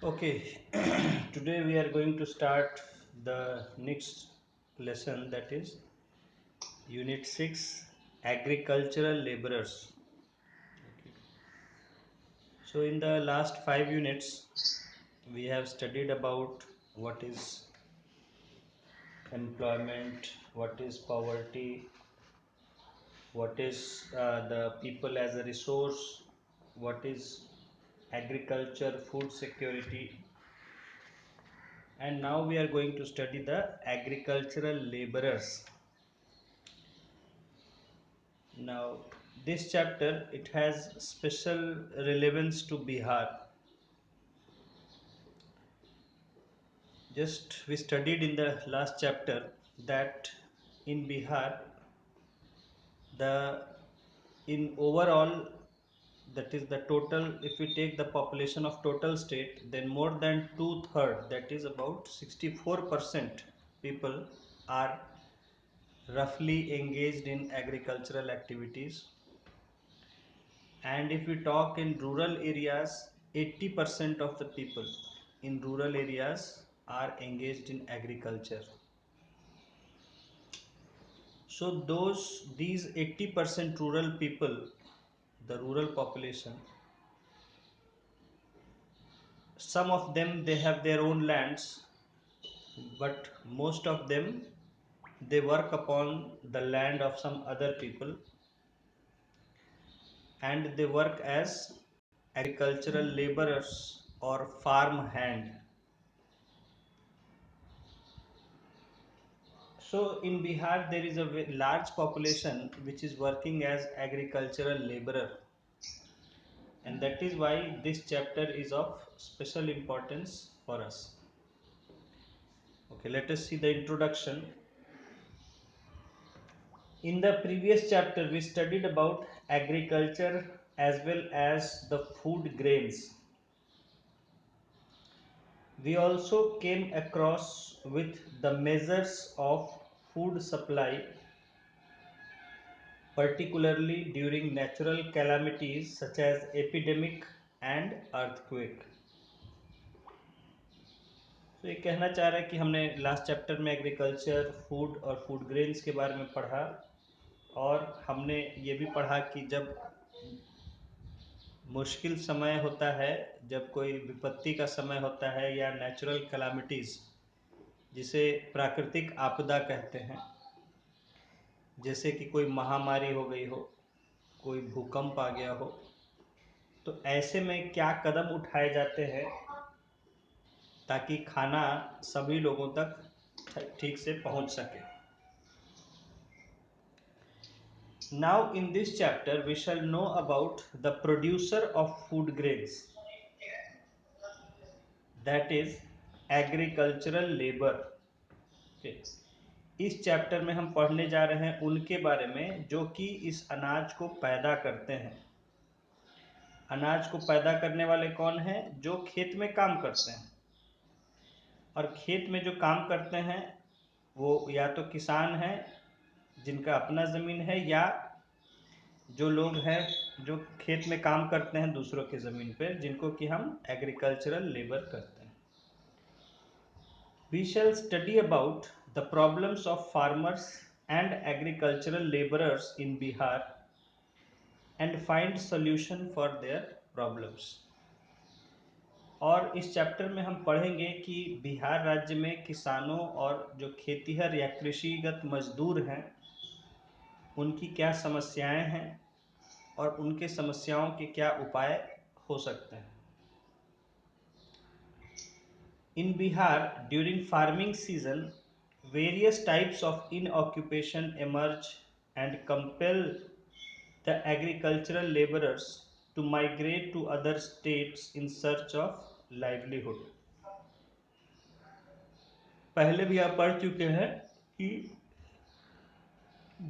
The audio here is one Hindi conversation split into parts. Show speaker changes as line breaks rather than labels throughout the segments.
Okay, today we are going to start the next lesson, that is Unit 6, Agricultural Laborers. Okay. So in the last 5 units, we have studied about what is employment, what is poverty, what is the people as a resource, what is agriculture, food security, and now we are going to study the agricultural laborers. Now this chapter, it has special relevance to Bihar. Just we studied in the last chapter that in Bihar, the in overall, that is the total, if we take the population of total state, then more than two-third, that is about 64% people are roughly engaged in agricultural activities. And if we talk in rural areas, 80% of the people in rural areas are engaged in agriculture. So these 80% rural people, the rural population, some of them they have their own lands, but most of them they work upon the land of some other people, and they work as agricultural laborers or farm hand. So in Bihar, there is a large population which is working as agricultural laborer, and that is why this chapter is of special importance for us. Okay, let us see the introduction. In the previous chapter, we studied about agriculture as well as the food grains. We also came across with the measures of food supply, particularly during natural calamities such as epidemic and earthquake. तो ये कहना चाह रहा है कि हमने लास्ट चैप्टर में एग्रीकल्चर, फूड और फूड ग्रेन्स के बारे में पढ़ा, और हमने ये भी पढ़ा कि जब मुश्किल समय होता है, जब कोई विपत्ति का समय होता है या नेचुरल कैलामिटीज़, जिसे प्राकृतिक आपदा कहते हैं, जैसे कि कोई महामारी हो गई हो, कोई भूकंप आ गया हो, तो ऐसे में क्या कदम उठाए जाते हैं ताकि खाना सभी लोगों तक ठीक से पहुंच सके. Now in this chapter we shall know about the producer of food grains, that is agricultural labor. Okay. इस चैप्टर में हम पढ़ने जा रहे हैं उनके बारे में जो कि इस अनाज को पैदा करते हैं. अनाज को पैदा करने वाले कौन हैं? जो खेत में काम करते हैं. और खेत में जो काम करते हैं वो या तो किसान हैं जिनका अपना ज़मीन है, या जो लोग हैं जो खेत में काम करते हैं दूसरों की ज़मीन पर, जिनको कि हम एग्रीकल्चरल लेबर कहते हैं. We shall study about the problems of farmers and agricultural laborers in Bihar and find solution for their problems. और इस चैप्टर में हम पढ़ेंगे कि बिहार राज्य में किसानों और जो खेतीहर या कृषिगत मजदूर हैं उनकी क्या समस्याएं हैं और उनके समस्याओं के क्या उपाय हो सकते हैं. In Bihar, during farming season, various types of inoccupation emerge and compel the agricultural laborers to migrate to other states in search of livelihood. पहले भी आप पढ़ चुके हैं कि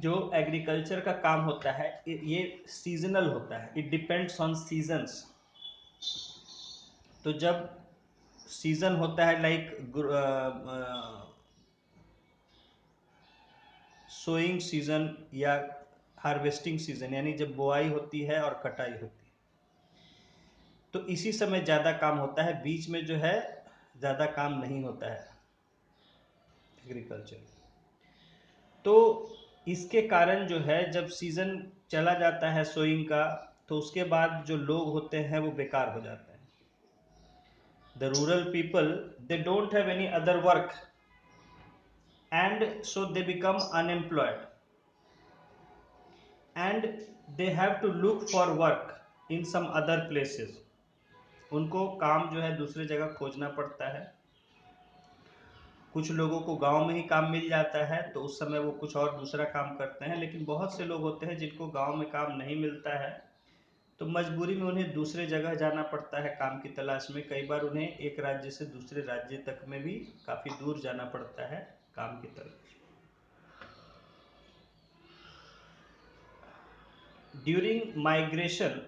जो एग्रीकल्चर का काम होता है ये सीजनल होता है, इट डिपेंड्स ऑन सीजन्स. तो जब सीजन होता है लाइक सोइंग सीजन या हार्वेस्टिंग सीजन, यानी जब बुआई होती है और कटाई होती है, तो इसी समय ज़्यादा काम होता है, बीच में जो है ज़्यादा काम नहीं होता है एग्रीकल्चर। तो इसके कारण जो है जब सीज़न चला जाता है सोइंग का, तो उसके बाद जो लोग होते हैं वो बेकार हो जाते हैं। The rural people they don't have any other work and so they become unemployed and they have to look for work in some other places. उनको काम जो है दूसरी जगह खोजना पड़ता है। कुछ लोगों को गांव में ही काम मिल जाता है तो उस समय वो कुछ और दूसरा काम करते हैं, लेकिन बहुत से लोग होते हैं जिनको गांव में काम नहीं मिलता है, तो मजबूरी में उन्हें दूसरे जगह जाना पड़ता है काम की तलाश में। कई बार उन्हें एक राज्य से दूसरे राज्य तक में भी काफ़ी दूर जाना पड़ता है काम की तलाश। During migration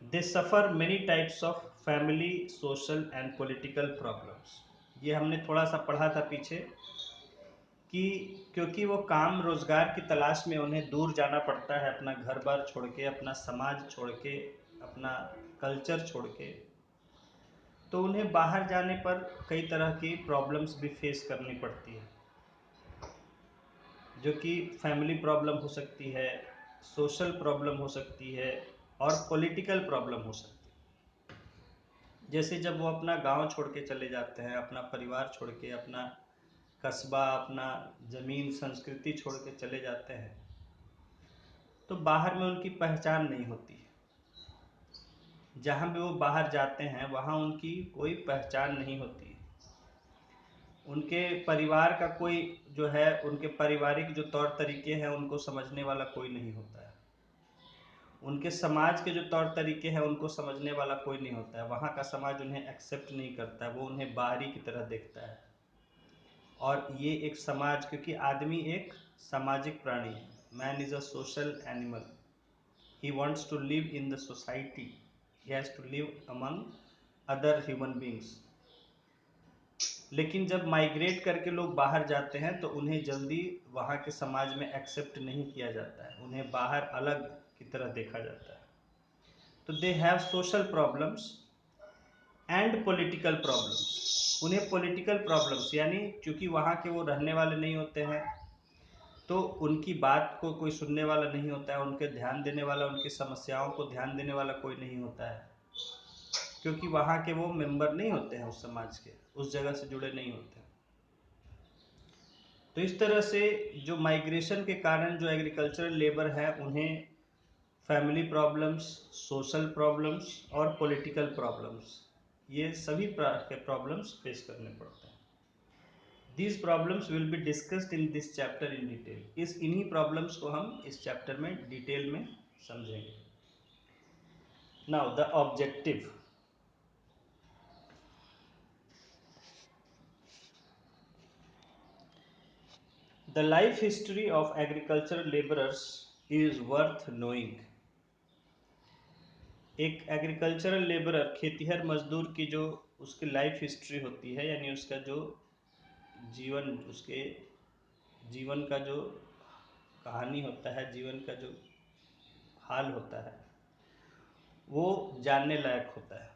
they suffer many types of family, social and political problems. ये हमने थोड़ा सा पढ़ा था पीछे कि क्योंकि वो काम रोज़गार की तलाश में उन्हें दूर जाना पड़ता है, अपना घर बार छोड़ के, अपना समाज छोड़ के, अपना कल्चर छोड़ के, तो उन्हें बाहर जाने पर कई तरह की प्रॉब्लम्स भी फेस करनी पड़ती है, जो कि फैमिली प्रॉब्लम हो सकती है, सोशल प्रॉब्लम हो सकती है और पॉलिटिकल प्रॉब्लम हो सकती है। जैसे जब वो अपना गांव छोड़ के चले जाते हैं, अपना परिवार छोड़ के, अपना कस्बा, अपना ज़मीन, संस्कृति छोड़ के चले जाते हैं, तो बाहर में उनकी पहचान नहीं होती है। जहाँ भी वो बाहर जाते हैं वहाँ उनकी कोई पहचान नहीं होती है। उनके परिवार का कोई जो है, उनके पारिवारिक जो तौर तरीके हैं उनको समझने वाला कोई नहीं होता है। उनके समाज के जो तौर तरीके हैं उनको समझने वाला कोई नहीं होता है। वहाँ का समाज उन्हें एक्सेप्ट नहीं करता है, वो उन्हें बाहरी की तरह देखता है। और ये एक समाज, क्योंकि आदमी एक सामाजिक प्राणी है, man is a social animal, he wants to live in the society, he has to live among other human beings. लेकिन जब माइग्रेट करके लोग बाहर जाते हैं तो उन्हें जल्दी वहाँ के समाज में एक्सेप्ट नहीं किया जाता है, उन्हें बाहर अलग की तरह देखा जाता है। तो they have social problems and political problems. उन्हें पॉलिटिकल प्रॉब्लम्स, यानी क्योंकि वहाँ के वो रहने वाले नहीं होते हैं तो उनकी बात को कोई सुनने वाला नहीं होता है, उनके ध्यान देने वाला, उनकी समस्याओं को ध्यान देने वाला कोई नहीं होता है, क्योंकि वहाँ के वो मेंबर नहीं होते हैं उस समाज के, उस जगह से जुड़े नहीं होते हैं। तो इस तरह से जो माइग्रेशन के कारण जो एग्रीकल्चरल लेबर है उन्हें फैमिली प्रॉब्लम्स, सोशल प्रॉब्लम्स और पॉलिटिकल प्रॉब्लम्स, ये सभी प्रॉब्लम्स फेस करने पड़ते हैं। These problems will be discussed in this chapter in detail. इस इन्हीं प्रॉब्लम्स को हम इस चैप्टर में डिटेल में समझेंगे। Now the objective. The life history of agricultural laborers is worth knowing. एक एग्रीकल्चरल लेबरर, खेतीहर मजदूर की जो उसकी लाइफ हिस्ट्री होती है, यानी उसका जो जीवन, उसके जीवन का जो कहानी होता है, जीवन का जो हाल होता है, वो जानने लायक होता है।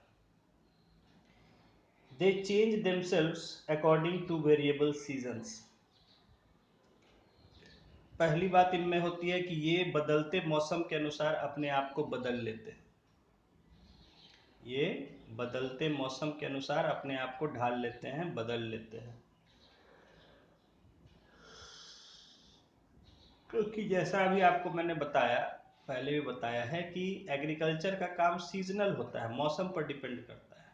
They change themselves according to variable seasons. पहली बात इनमें होती है कि ये बदलते मौसम के अनुसार अपने आप को बदल लेते हैं। ये बदलते मौसम के अनुसार अपने आप को ढाल लेते हैं, बदल लेते हैं। क्योंकि जैसा अभी आपको मैंने बताया, पहले भी बताया है कि एग्रीकल्चर का काम सीजनल होता है, मौसम पर डिपेंड करता है।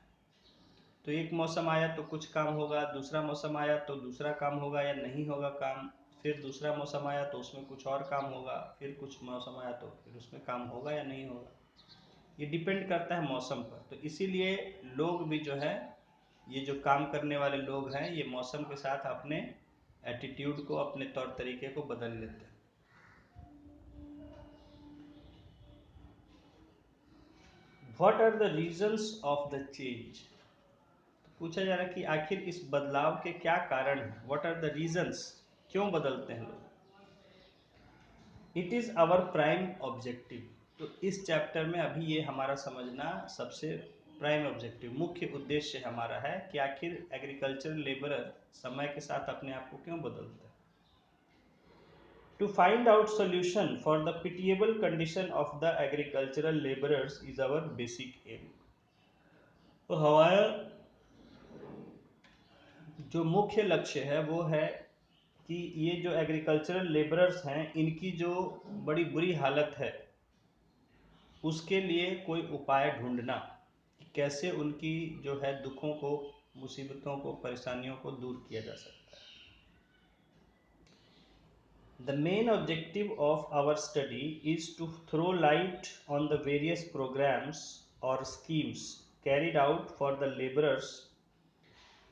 तो एक मौसम आया तो कुछ काम होगा, दूसरा मौसम आया तो दूसरा काम होगा या नहीं होगा काम, फिर दूसरा मौसम आया तो उसमें कुछ और काम होगा, फिर कुछ मौसम आया तो फिर उसमें काम होगा या नहीं होगा। ये डिपेंड करता है मौसम पर। तो इसीलिए लोग भी जो है, ये जो काम करने वाले लोग हैं, ये मौसम के साथ अपने एटीट्यूड को, अपने तौर तरीके को बदल लेते हैं। What are the reasons of the change? पूछा जा रहा है कि आखिर इस बदलाव के क्या कारण हैं। What are the reasons? क्यों बदलते हैं लोग? It is our prime objective. तो इस चैप्टर में अभी ये हमारा समझना सबसे प्राइम ऑब्जेक्टिव, मुख्य उद्देश्य हमारा है कि आखिर एग्रीकल्चर लेबरर समय के साथ अपने आप को क्यों बदलता है। To find out solution for the pitiable condition of the agricultural laborers is our basic aim. तो हमारा जो मुख्य लक्ष्य है वो है कि ये जो एग्रीकल्चरल लेबरर्स हैं इनकी जो बड़ी बुरी हालत है उसके लिए कोई उपाय ढूंढना, कैसे उनकी जो है दुखों को, मुसीबतों को, परेशानियों को दूर किया जा सकता है। The main objective of our study is to throw light on the various programs or schemes carried out for the laborers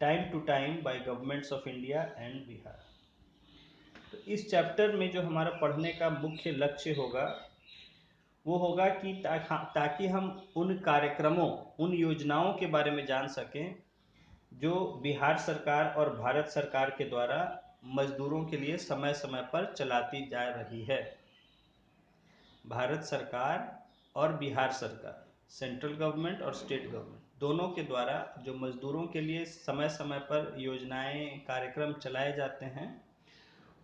time to time by governments of India and Bihar. तो इस चैप्टर में जो हमारा पढ़ने का मुख्य लक्ष्य होगा वो होगा कि ताकि हम उन कार्यक्रमों, उन योजनाओं के बारे में जान सकें जो बिहार सरकार और भारत सरकार के द्वारा मजदूरों के लिए समय समय पर चलाती जा रही है। भारत सरकार और बिहार सरकार, सेंट्रल गवर्नमेंट और स्टेट गवर्नमेंट, दोनों के द्वारा जो मजदूरों के लिए समय समय पर योजनाएं, कार्यक्रम चलाए जाते हैं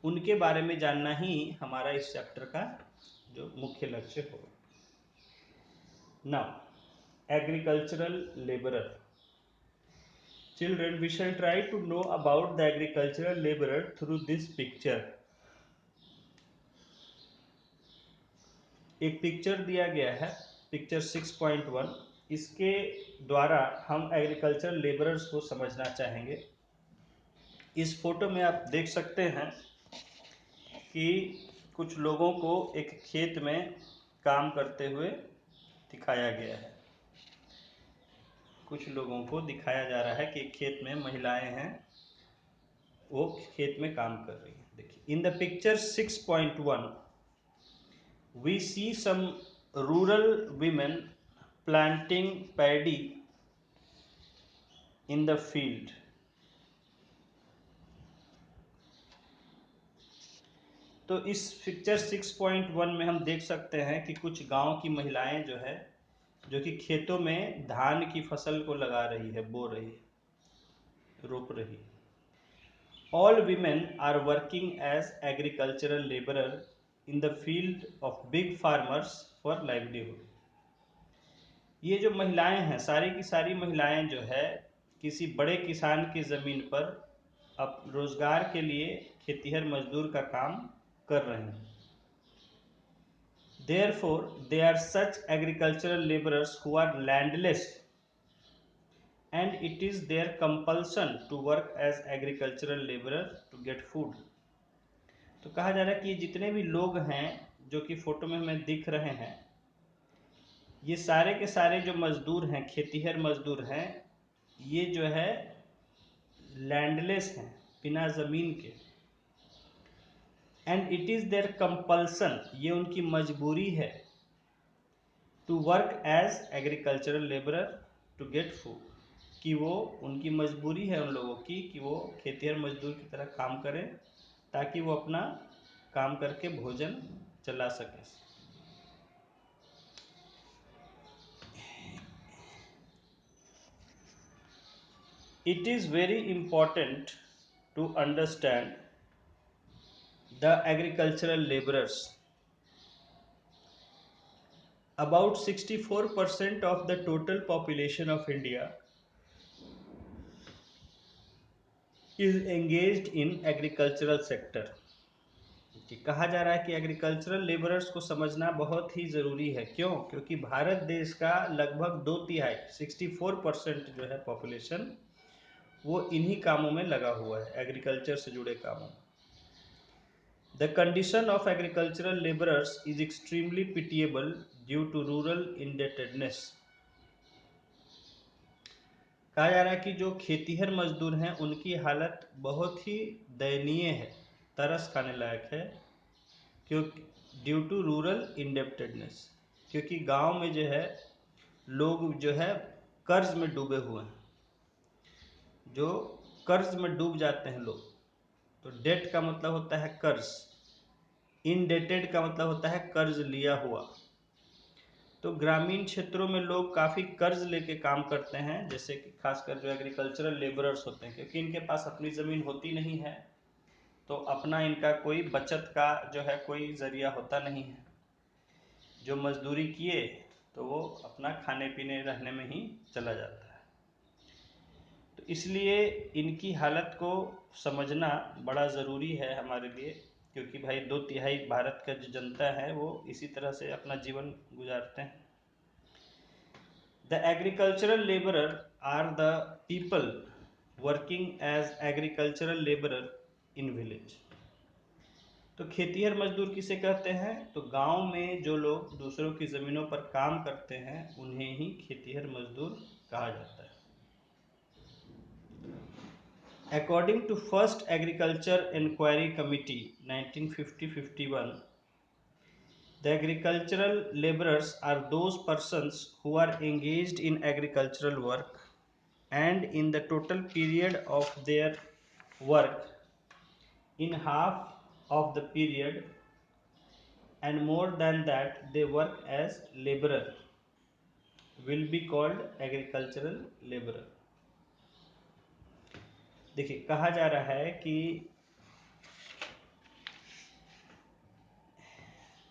उनके बारे में जानना ही हमारा इस चैप्टर का जो मुख्य लक्ष्य होगा। Now, agricultural labourer. Children, we shall try to know about the agricultural laborer through this picture. एक पिक्चर दिया गया है, पिक्चर 6.1। इसके द्वारा हम एग्रीकल्चरल लेबरर्स को समझना चाहेंगे। इस फोटो में आप देख सकते हैं कि कुछ लोगों को एक खेत में काम करते हुए दिखाया गया है। कुछ लोगों को दिखाया जा रहा है कि खेत में महिलाएं हैं, वो खेत में काम कर रही हैं। देखिए, in the picture 6.1 we see some rural women planting paddy in the field. तो इस पिक्चर 6.1 में हम देख सकते हैं कि कुछ गांव की महिलाएं जो है, जो कि खेतों में धान की फसल को लगा रही है, बो रही है, रोप रही है। All women are working as agricultural laborer in the field of big farmers for livelihood. ये जो महिलाएं हैं, सारी की सारी महिलाएं जो है किसी बड़े किसान की ज़मीन पर अब रोजगार के लिए खेतीहर मजदूर का काम कर रहे हैं। Therefore, they are such agricultural laborers who are landless and it is their compulsion to work as agricultural laborer to get food. तो कहा जा रहा है कि ये जितने भी लोग हैं जो कि फोटो में हमें दिख रहे हैं, ये सारे के सारे जो मजदूर हैं, खेतीहर मजदूर हैं, ये जो है लैंडलेस हैं, बिना ज़मीन के। And it is their compulsion, ये उनकी मजबूरी है, to work as agricultural labourer to get food, कि वो, उनकी मजबूरी है उन लोगों की कि वो खेतीहर मजदूर की तरह काम करें ताकि वो अपना काम करके भोजन चला सके। It is very important to understand the agricultural laborers. About 64% of the total population of India is engaged in agricultural sector. कहा जा रहा है कि एग्रीकल्चरल लेबरर्स को समझना बहुत ही ज़रूरी है। क्यों? क्योंकि भारत देश का लगभग 2/3 64% जो है पॉपुलेशन, वो इन्हीं कामों में लगा हुआ है, एग्रीकल्चर से जुड़े कामों में। The condition of agricultural laborers is extremely pitiable due to rural indebtedness. कहा जा रहा है कि जो खेतीहर मजदूर हैं उनकी हालत बहुत ही दयनीय है, तरस खाने लायक है, क्योंकि ड्यू टू रूरल इंडेप्टेडनेस, क्योंकि गांव में जो है लोग जो है कर्ज में डूबे हुए हैं, जो कर्ज में डूब जाते हैं लोग। तो डेट का मतलब होता है कर्ज, इनडेटेड का मतलब होता है कर्ज लिया हुआ। तो ग्रामीण क्षेत्रों में लोग काफ़ी कर्ज लेके काम करते हैं, जैसे कि खासकर जो एग्रीकल्चरल लेबरर्स होते हैं, क्योंकि इनके पास अपनी ज़मीन होती नहीं है, तो अपना इनका कोई बचत का जो है कोई ज़रिया होता नहीं है। जो मजदूरी किए तो वो अपना खाने पीने रहने में ही चला जाता है। तो इसलिए इनकी हालत को समझना बड़ा ज़रूरी है हमारे लिए, क्योंकि भाई 2/3 भारत का जो जनता है वो इसी तरह से अपना जीवन गुजारते हैं। The agricultural labourer are the people working as agricultural labourer in village. तो खेतीहर मजदूर किसे कहते हैं? तो गांव में जो लोग दूसरों की ज़मीनों पर काम करते हैं उन्हें ही खेतीहर मजदूर कहा जाता है। According to First Agriculture Inquiry Committee 1950-51, the agricultural laborers are those persons who are engaged in agricultural work, and in the total period of their work, in half of the period and more than that they work as laborer, will be called agricultural laborer. देखिए, कहा जा रहा है कि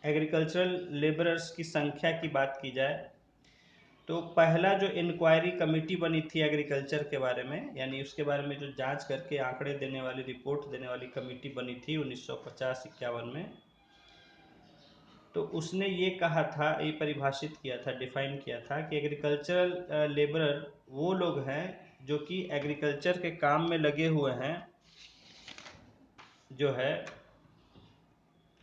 एग्रीकल्चरल लेबरर्स की संख्या की बात की जाए तो पहला जो इंक्वायरी कमेटी बनी थी एग्रीकल्चर के बारे में, यानी उसके बारे में जो जांच करके आंकड़े देने वाली, रिपोर्ट देने वाली कमेटी बनी थी 1950-51 में, तो उसने ये कहा था, ये परिभाषित किया था, डिफाइन किया था कि एग्रीकल्चरल लेबरर वो लोग हैं जो कि एग्रीकल्चर के काम में लगे हुए हैं जो है,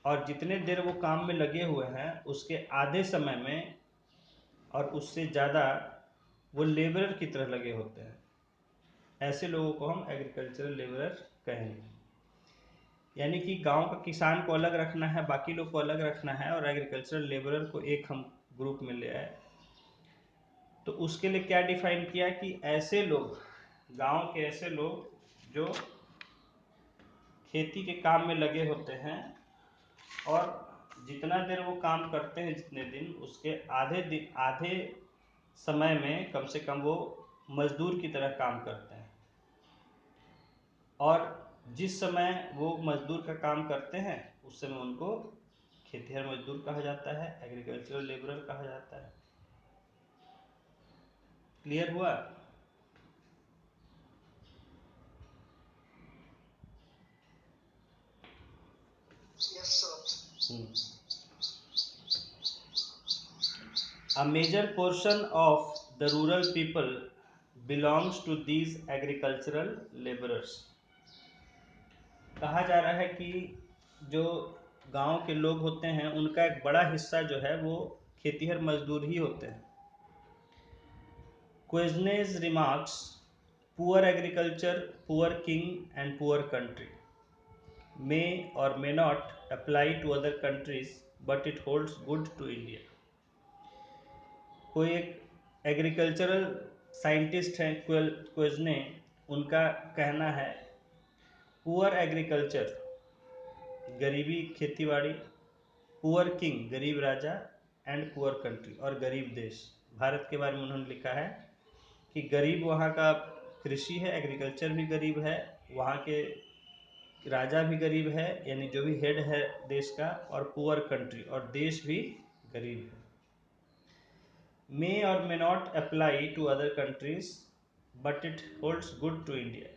और जितने देर वो काम में लगे हुए हैं उसके आधे समय में और उससे ज़्यादा वो लेबरर की तरह लगे होते हैं। ऐसे लोगों को हम एग्रीकल्चरल लेबरर कहेंगे। यानी कि गांव का किसान को अलग रखना है, बाकी लोग को अलग रखना है, और एग्रीकल्चरल लेबरर को एक हम ग्रुप में ले आए। तो उसके लिए क्या डिफाइन किया कि ऐसे लोग, गांव के ऐसे लोग जो खेती के काम में लगे होते हैं और जितना देर वो काम करते हैं, जितने दिन, उसके आधे समय में कम से कम वो मजदूर की तरह काम करते हैं, और जिस समय वो मजदूर का काम करते हैं उस समय उनको खेतिहर मजदूर कहा जाता है, एग्रीकल्चरल लेबरर कहा जाता है। क्लियर हुआ? A major portion of the rural people belongs to these agricultural laborers. कहा जा रहा है कि जो गांव के लोग होते हैं उनका एक बड़ा हिस्सा जो है वो खेतीहर मजदूर ही होते हैं। Quesnez remarks, poor agriculture, poor king and poor country may or may not apply to other countries, but it holds good to India. कोई एक एग्रीकल्चरल साइंटिस्ट हैं क्वेजने, उनका कहना है पुअर एग्रीकल्चर गरीबी खेतीबाड़ी, पुअर किंग गरीब राजा, एंड पुअर कंट्री और गरीब देश। भारत के बारे में उन्होंने लिखा है कि गरीब वहाँ का कृषि है, एग्रीकल्चर भी गरीब है, वहाँ के राजा भी गरीब है, यानी जो भी हेड है देश का, और पुअर कंट्री और देश भी गरीब है। May or may not apply to other countries, but it holds good to India.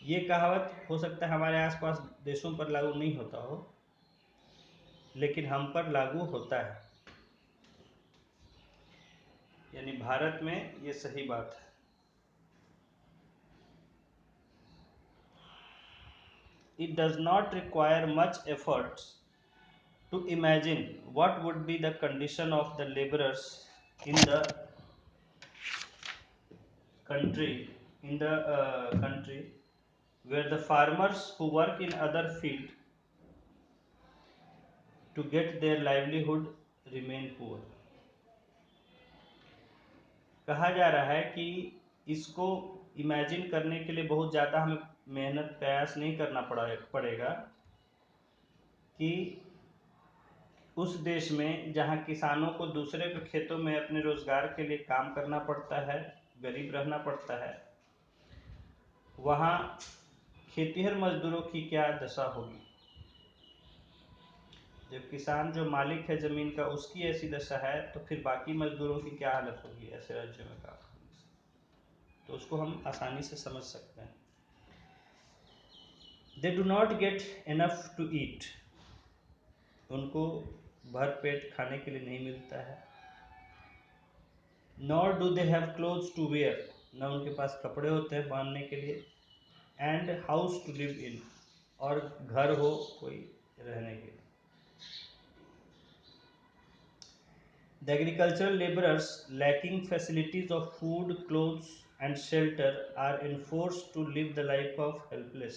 ये कहावत हो सकता है हमारे आसपास देशों पर लागू नहीं होता हो, लेकिन हम पर लागू होता है, यानी भारत में ये सही बात है। It does not require much effort to imagine what would be the condition of the laborers in the country where the farmers who work in other field to get their livelihood remain poor. कहा जा रहा है कि इसको इमेजिन करने के लिए बहुत ज़्यादा हमें प्रयास नहीं करना पड़ेगा कि उस देश में जहाँ किसानों को दूसरे के खेतों में अपने रोजगार के लिए काम करना पड़ता है, गरीब रहना पड़ता है, वहाँ खेतीहर मजदूरों की क्या दशा होगी। जब किसान जो मालिक है जमीन का उसकी ऐसी दशा है, तो फिर बाकी मजदूरों की क्या हालत होगी ऐसे राज्यों में काम करने से। तो उसको हम आसानी से समझ सकते हैं। They do not get enough to eat, उनको भर पेट खाने के लिए नहीं मिलता है। Nor do they have clothes to wear, न उनके पास कपड़े होते हैं बांधने के लिए। And house to live in, और घर हो कोई रहने के लिए। The agricultural laborers lacking facilities of food, clothes and shelter are enforced to live the life of helpless.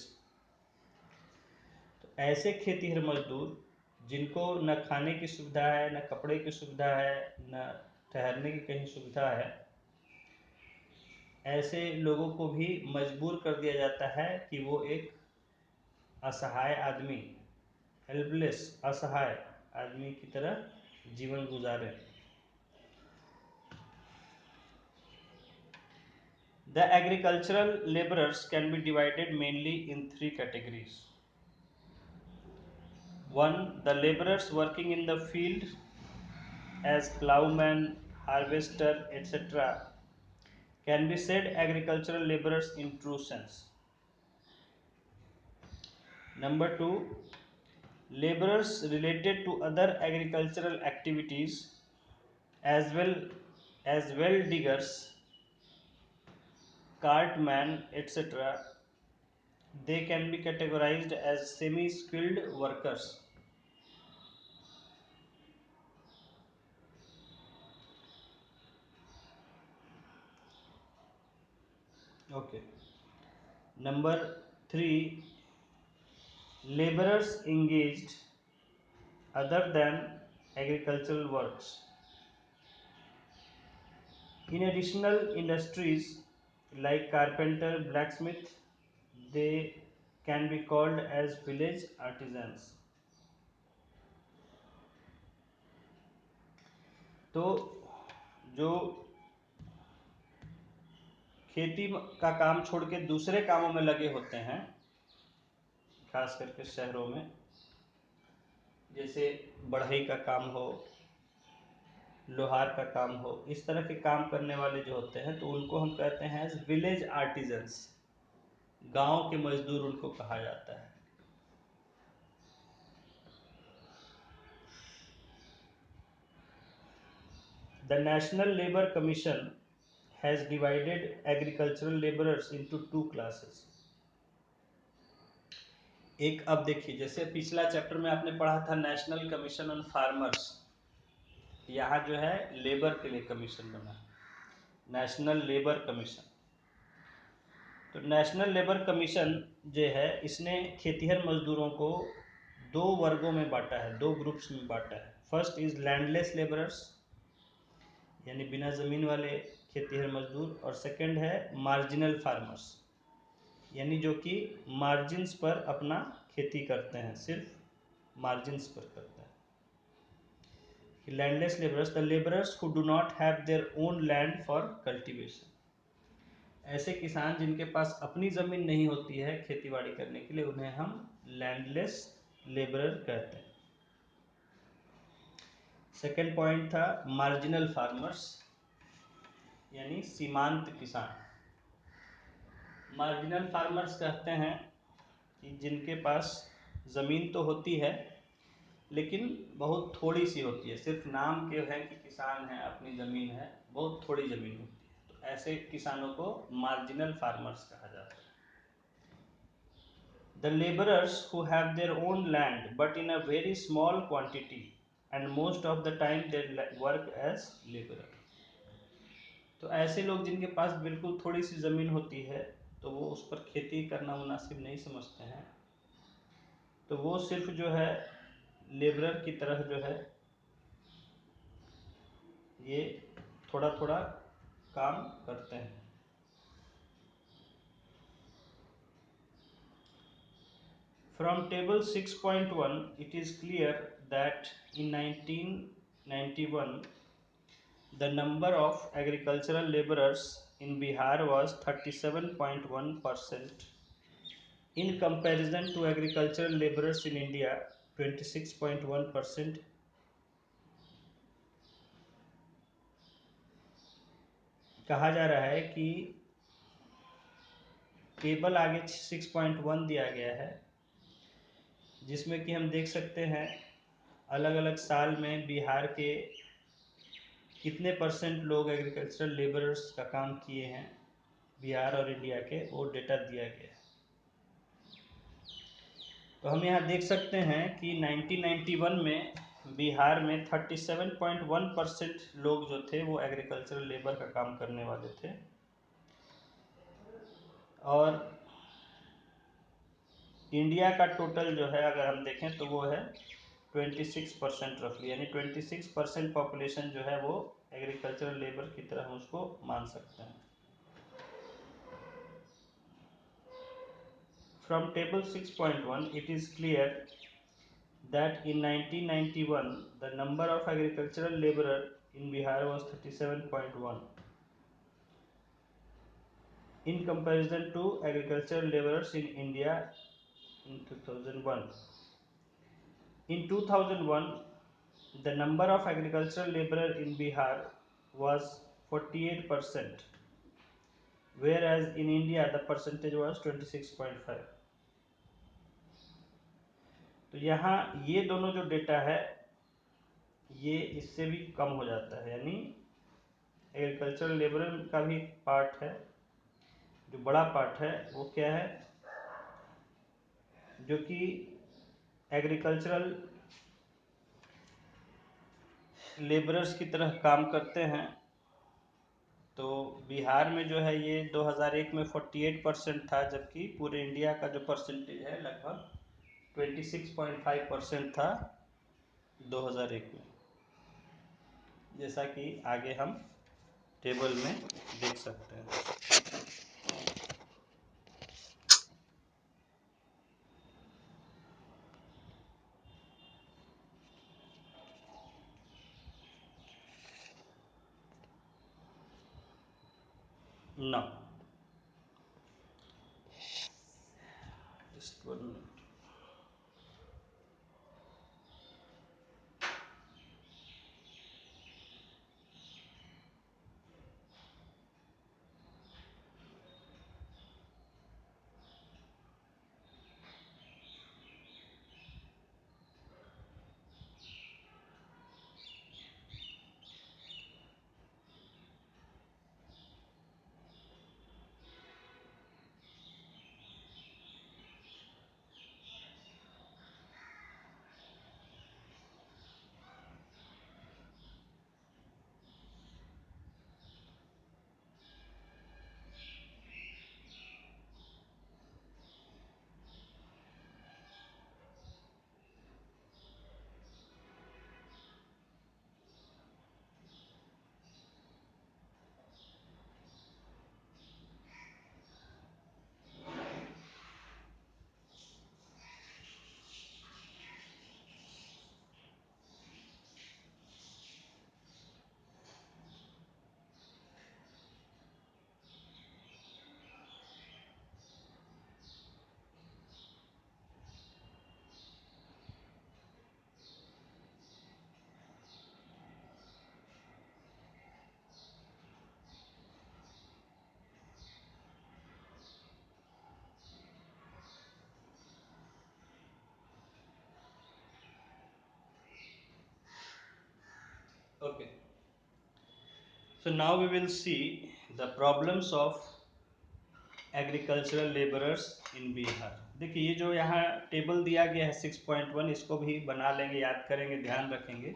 तो ऐसे खेतीहर मजदूर जिनको न खाने की सुविधा है, न कपड़े की सुविधा है, न ठहरने की कहीं सुविधा है, ऐसे लोगों को भी मजबूर कर दिया जाता है कि वो एक असहाय आदमी, हेल्पलेस, असहाय आदमी की तरह जीवन गुजारें। The agricultural laborers can be divided mainly in three categories. One, the laborers working in the field as plowman, harvester, etc. can be said agricultural laborers in true sense. Number two, laborers related to other agricultural activities as well diggers, cartman, etc. They can be categorized as semi-skilled workers. Okay. Number three, laborers engaged other than agricultural works in additional industries like carpenter, blacksmith. They can be called as village artisans. तो जो खेती का काम छोड़ के दूसरे कामों में लगे होते हैं, खास करके शहरों में, जैसे बढ़ई का काम हो, लोहार का काम हो, इस तरह के काम करने वाले जो होते हैं, तो उनको हम कहते हैं विलेज आर्टिजन्स। गांव के मजदूर उनको कहा जाता है। The National Labour Commission has divided agricultural laborers into two classes. एक, अब देखिए, जैसे पिछला चैप्टर में आपने पढ़ा था नेशनल कमीशन ऑन फार्मर्स, यहाँ जो है लेबर के लिए कमीशन बना, नेशनल लेबर कमीशन। तो नेशनल लेबर कमीशन जो है, इसने खेतीहर मजदूरों को दो वर्गों में बांटा है, दो ग्रुप्स में बांटा है। फर्स्ट इज लैंडलेस लेबरर्स, यानी बिना ज़मीन वाले खेतीहर मजदूर, और सेकंड है मार्जिनल फार्मर्स, यानी जो कि मार्जिन्स पर अपना खेती करते हैं, सिर्फ मार्जिन्स पर करते हैं। Landless labourers, the labourers who do not have their own land for cultivation, ऐसे किसान जिनके पास अपनी ज़मीन नहीं होती है खेतीबाड़ी करने के लिए, उन्हें हम लैंडलेस लेबरर कहते हैं। सेकेंड पॉइंट था मार्जिनल फार्मर्स, यानी सीमांत किसान। मार्जिनल फार्मर्स कहते हैं कि जिनके पास ज़मीन तो होती है लेकिन बहुत थोड़ी सी होती है, सिर्फ नाम के है कि किसान है, अपनी ज़मीन है, बहुत थोड़ी ज़मीन होती है, तो ऐसे किसानों को मार्जिनल फार्मर्स कहा जाता है। The laborers who have their own land but in a very small quantity and most of the time they work as laborer. तो ऐसे लोग जिनके पास बिल्कुल थोड़ी सी ज़मीन होती है, तो वो उस पर खेती करना मुनासिब नहीं समझते हैं, तो वो सिर्फ जो है लेबरर की तरह जो है ये थोड़ा थोड़ा काम करते हैं। From table 6.1 it is clear that in 1991 the number of agricultural laborers in Bihar was 37.1% in comparison to agricultural laborers in India 26.1%. कहा जा रहा है कि टेबल आगे 6.1 दिया गया है, जिसमें कि हम देख सकते हैं अलग अलग साल में बिहार के कितने परसेंट लोग एग्रीकल्चरल लेबरर्स का काम किए हैं बिहार और इंडिया के, वो डेटा दिया गया है। तो हम यहाँ देख सकते हैं कि 1991 में बिहार में 37.1% लोग जो थे वो एग्रीकल्चरल लेबर का काम करने वाले थे, और इंडिया का टोटल जो है अगर हम देखें तो वो है 26% रफली, यानी 26% पॉपुलेशन जो है वो एग्रीकल्चरल लेबर की तरह हम उसको मान सकते हैं। From table 6.1 it is clear that in 1991 the number of agricultural laborer in Bihar was 37.1 in comparison to agricultural laborers in India in 2001. In 2001 the number of agricultural laborer in Bihar was 48%, whereas in India the percentage was 26.5. तो यहाँ ये दोनों जो डेटा है ये इससे भी कम हो जाता है, यानी एग्रीकल्चरल लेबर का भी पार्ट है, जो बड़ा पार्ट है वो क्या है, जो कि एग्रीकल्चरल लेबरर्स की तरह काम करते हैं। तो बिहार में जो है ये 2001 में 48% था, जबकि पूरे इंडिया का जो परसेंटेज है लगभग 26.5% था 2001 में, जैसा कि आगे हम टेबल में देख सकते हैं। No. Just 1 minute. Okay. So now we will see the problems of agricultural laborers in Bihar. देखिए ये जो यहाँ टेबल दिया गया है 6.1, इसको भी बना लेंगे, याद करेंगे, ध्यान रखेंगे।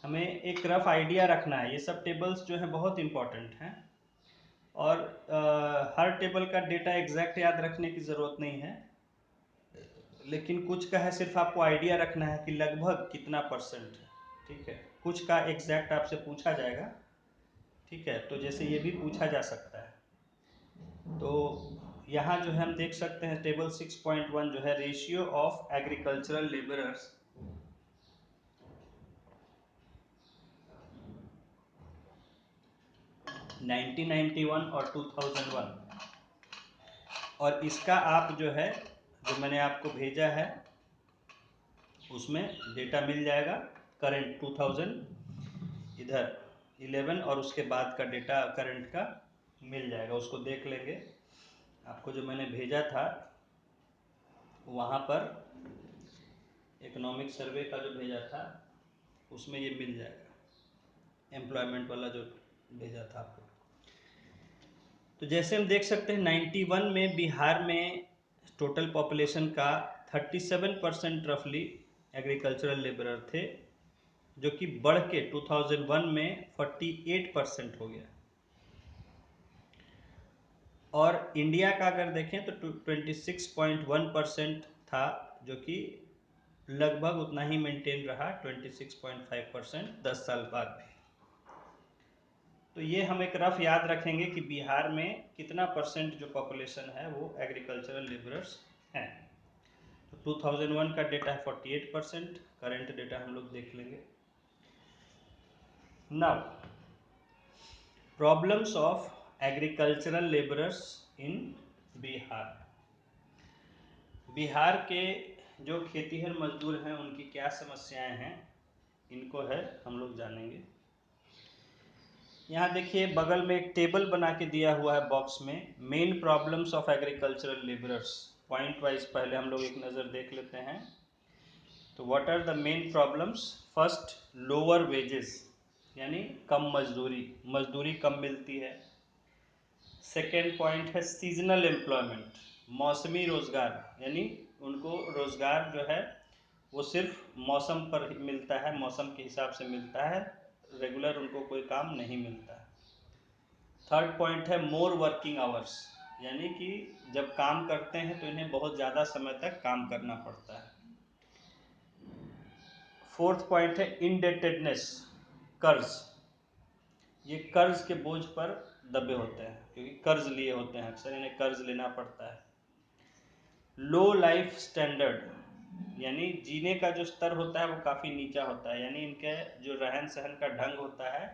हमें एक रफ आइडिया रखना है, ये सब टेबल्स जो हैं बहुत इम्पोर्टेंट हैं, और हर टेबल का डेटा एग्जैक्ट याद रखने की ज़रूरत नहीं है, लेकिन कुछ का है सिर्फ आपको आइडिया रखना है कि लगभग कितना परसेंट है, ठीक है। कुछ का एग्जैक्ट आपसे पूछा जाएगा, ठीक है, तो जैसे ये भी पूछा जा सकता है। तो यहाँ जो है हम देख सकते हैं टेबल 6.1 जो है रेशियो ऑफ एग्रीकल्चरल लेबरर्स 1991 और 2001, और इसका आप जो है, जो मैंने आपको भेजा है उसमें डेटा मिल जाएगा करंट 2000 इधर 11 और उसके बाद का डेटा करंट का मिल जाएगा, उसको देख लेंगे। आपको जो मैंने भेजा था वहाँ पर इकोनॉमिक सर्वे का जो भेजा था उसमें ये मिल जाएगा, एम्प्लॉयमेंट वाला जो भेजा था आपको। तो जैसे हम देख सकते हैं 91 में बिहार में टोटल पॉपुलेशन का 37% रफली एग्रीकल्चरल लेबरर थे, जो कि बढ़ के 2001 में 48% हो गया। और इंडिया का अगर देखें तो 26.1% था, जो कि लगभग उतना ही मेंटेन रहा 26.5% 10 साल बाद भी। तो ये हम एक रफ याद रखेंगे कि बिहार में कितना परसेंट जो पॉपुलेशन है वो एग्रीकल्चरल लेबरर्स हैं। तो 2001 का डेटा है 48%, करंट डेटा हम लोग देख लेंगे। Now problems of agricultural labourers in Bihar. Bihar के जो खेतीहर मजदूर हैं उनकी क्या समस्याएं हैं, इनको है हम लोग जानेंगे। यहाँ देखिए बगल में एक टेबल बना के दिया हुआ है बॉक्स में, main problems of agricultural labourers. Point wise पहले हम लोग एक नज़र देख लेते हैं। तो what are the main problems? First, lower wages, यानी कम मजदूरी, मजदूरी कम मिलती है। सेकेंड पॉइंट है सीजनल एम्प्लॉयमेंट, मौसमी रोजगार, यानी उनको रोजगार जो है वो सिर्फ मौसम पर मिलता है, मौसम के हिसाब से मिलता है, रेगुलर उनको कोई काम नहीं मिलता है। थर्ड पॉइंट है मोर वर्किंग आवर्स, यानी कि जब काम करते हैं तो इन्हें बहुत ज़्यादा समय तक काम करना पड़ता है। फोर्थ पॉइंट है इंडेटेडनेस, कर्ज, ये कर्ज के बोझ पर दबे होते हैं क्योंकि कर्ज लिए होते हैं, अक्सर इन्हें कर्ज लेना पड़ता है। लो लाइफ स्टैंडर्ड, यानी जीने का जो स्तर होता है वो काफ़ी नीचा होता है, यानी इनके जो रहन सहन का ढंग होता है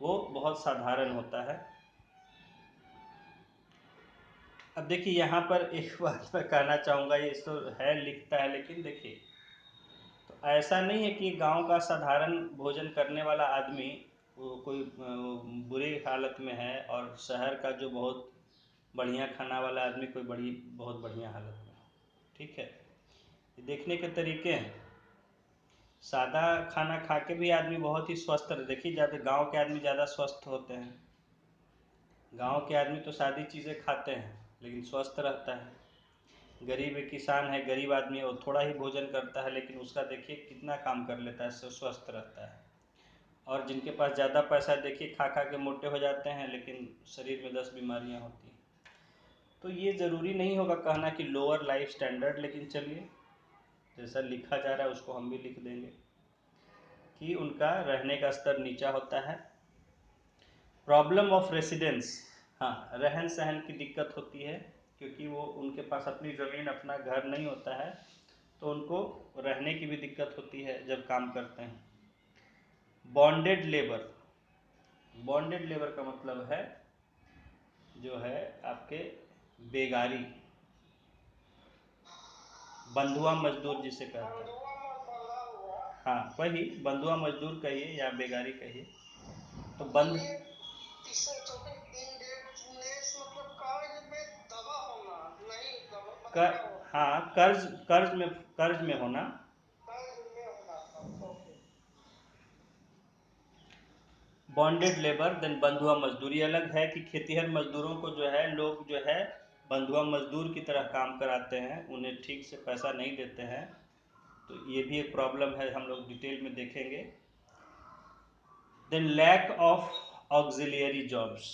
वो बहुत साधारण होता है। अब देखिए यहाँ पर एक बात मैं कहना चाहूँगा, ये तो है लिखता है, लेकिन देखिए तो ऐसा नहीं है कि गांव का साधारण भोजन करने वाला आदमी वो कोई बुरी हालत में है और शहर का जो बहुत बढ़िया खाना वाला आदमी कोई बहुत बढ़िया हालत में। ठीक है, देखने के तरीके हैं। सादा खाना खा के भी आदमी बहुत ही स्वस्थ रहे, देखिए ज़्यादा गांव के आदमी ज़्यादा स्वस्थ होते हैं। गांव के आदमी तो सादी चीज़ें खाते हैं लेकिन स्वस्थ रहता है। गरीब एक किसान है, गरीब आदमी है, वो थोड़ा ही भोजन करता है लेकिन उसका देखिए कितना काम कर लेता है, स्वस्थ रहता है। और जिनके पास ज़्यादा पैसा देखिए खा खा के मोटे हो जाते हैं लेकिन शरीर में 10 बीमारियाँ होती हैं। तो ये ज़रूरी नहीं होगा कहना कि लोअर लाइफ स्टैंडर्ड, लेकिन चलिए जैसा लिखा जा रहा है उसको हम भी लिख देंगे कि उनका रहने का स्तर नीचा होता है। प्रॉब्लम ऑफ रेसिडेंस, हाँ, रहन सहन की दिक्कत होती है क्योंकि वो उनके पास अपनी ज़मीन अपना घर नहीं होता है, तो उनको रहने की भी दिक्कत होती है जब काम करते हैं। बॉन्डेड लेबर, बॉन्डेड लेबर का मतलब है जो है आपके बेगारी, बंधुआ मजदूर जिसे कहते हैं। हाँ वही बंधुआ मजदूर कहिए या बेगारी कहिए। तो बंद कर, हाँ कर्ज में होना। बॉन्डेड लेबर देन बंधुआ मजदूरी अलग है कि खेतीहर मजदूरों को जो है लोग जो है बंधुआ मजदूर की तरह काम कराते हैं, उन्हें ठीक से पैसा नहीं देते हैं, तो ये भी एक प्रॉब्लम है, हम लोग डिटेल में देखेंगे। Then lack of auxiliary jobs,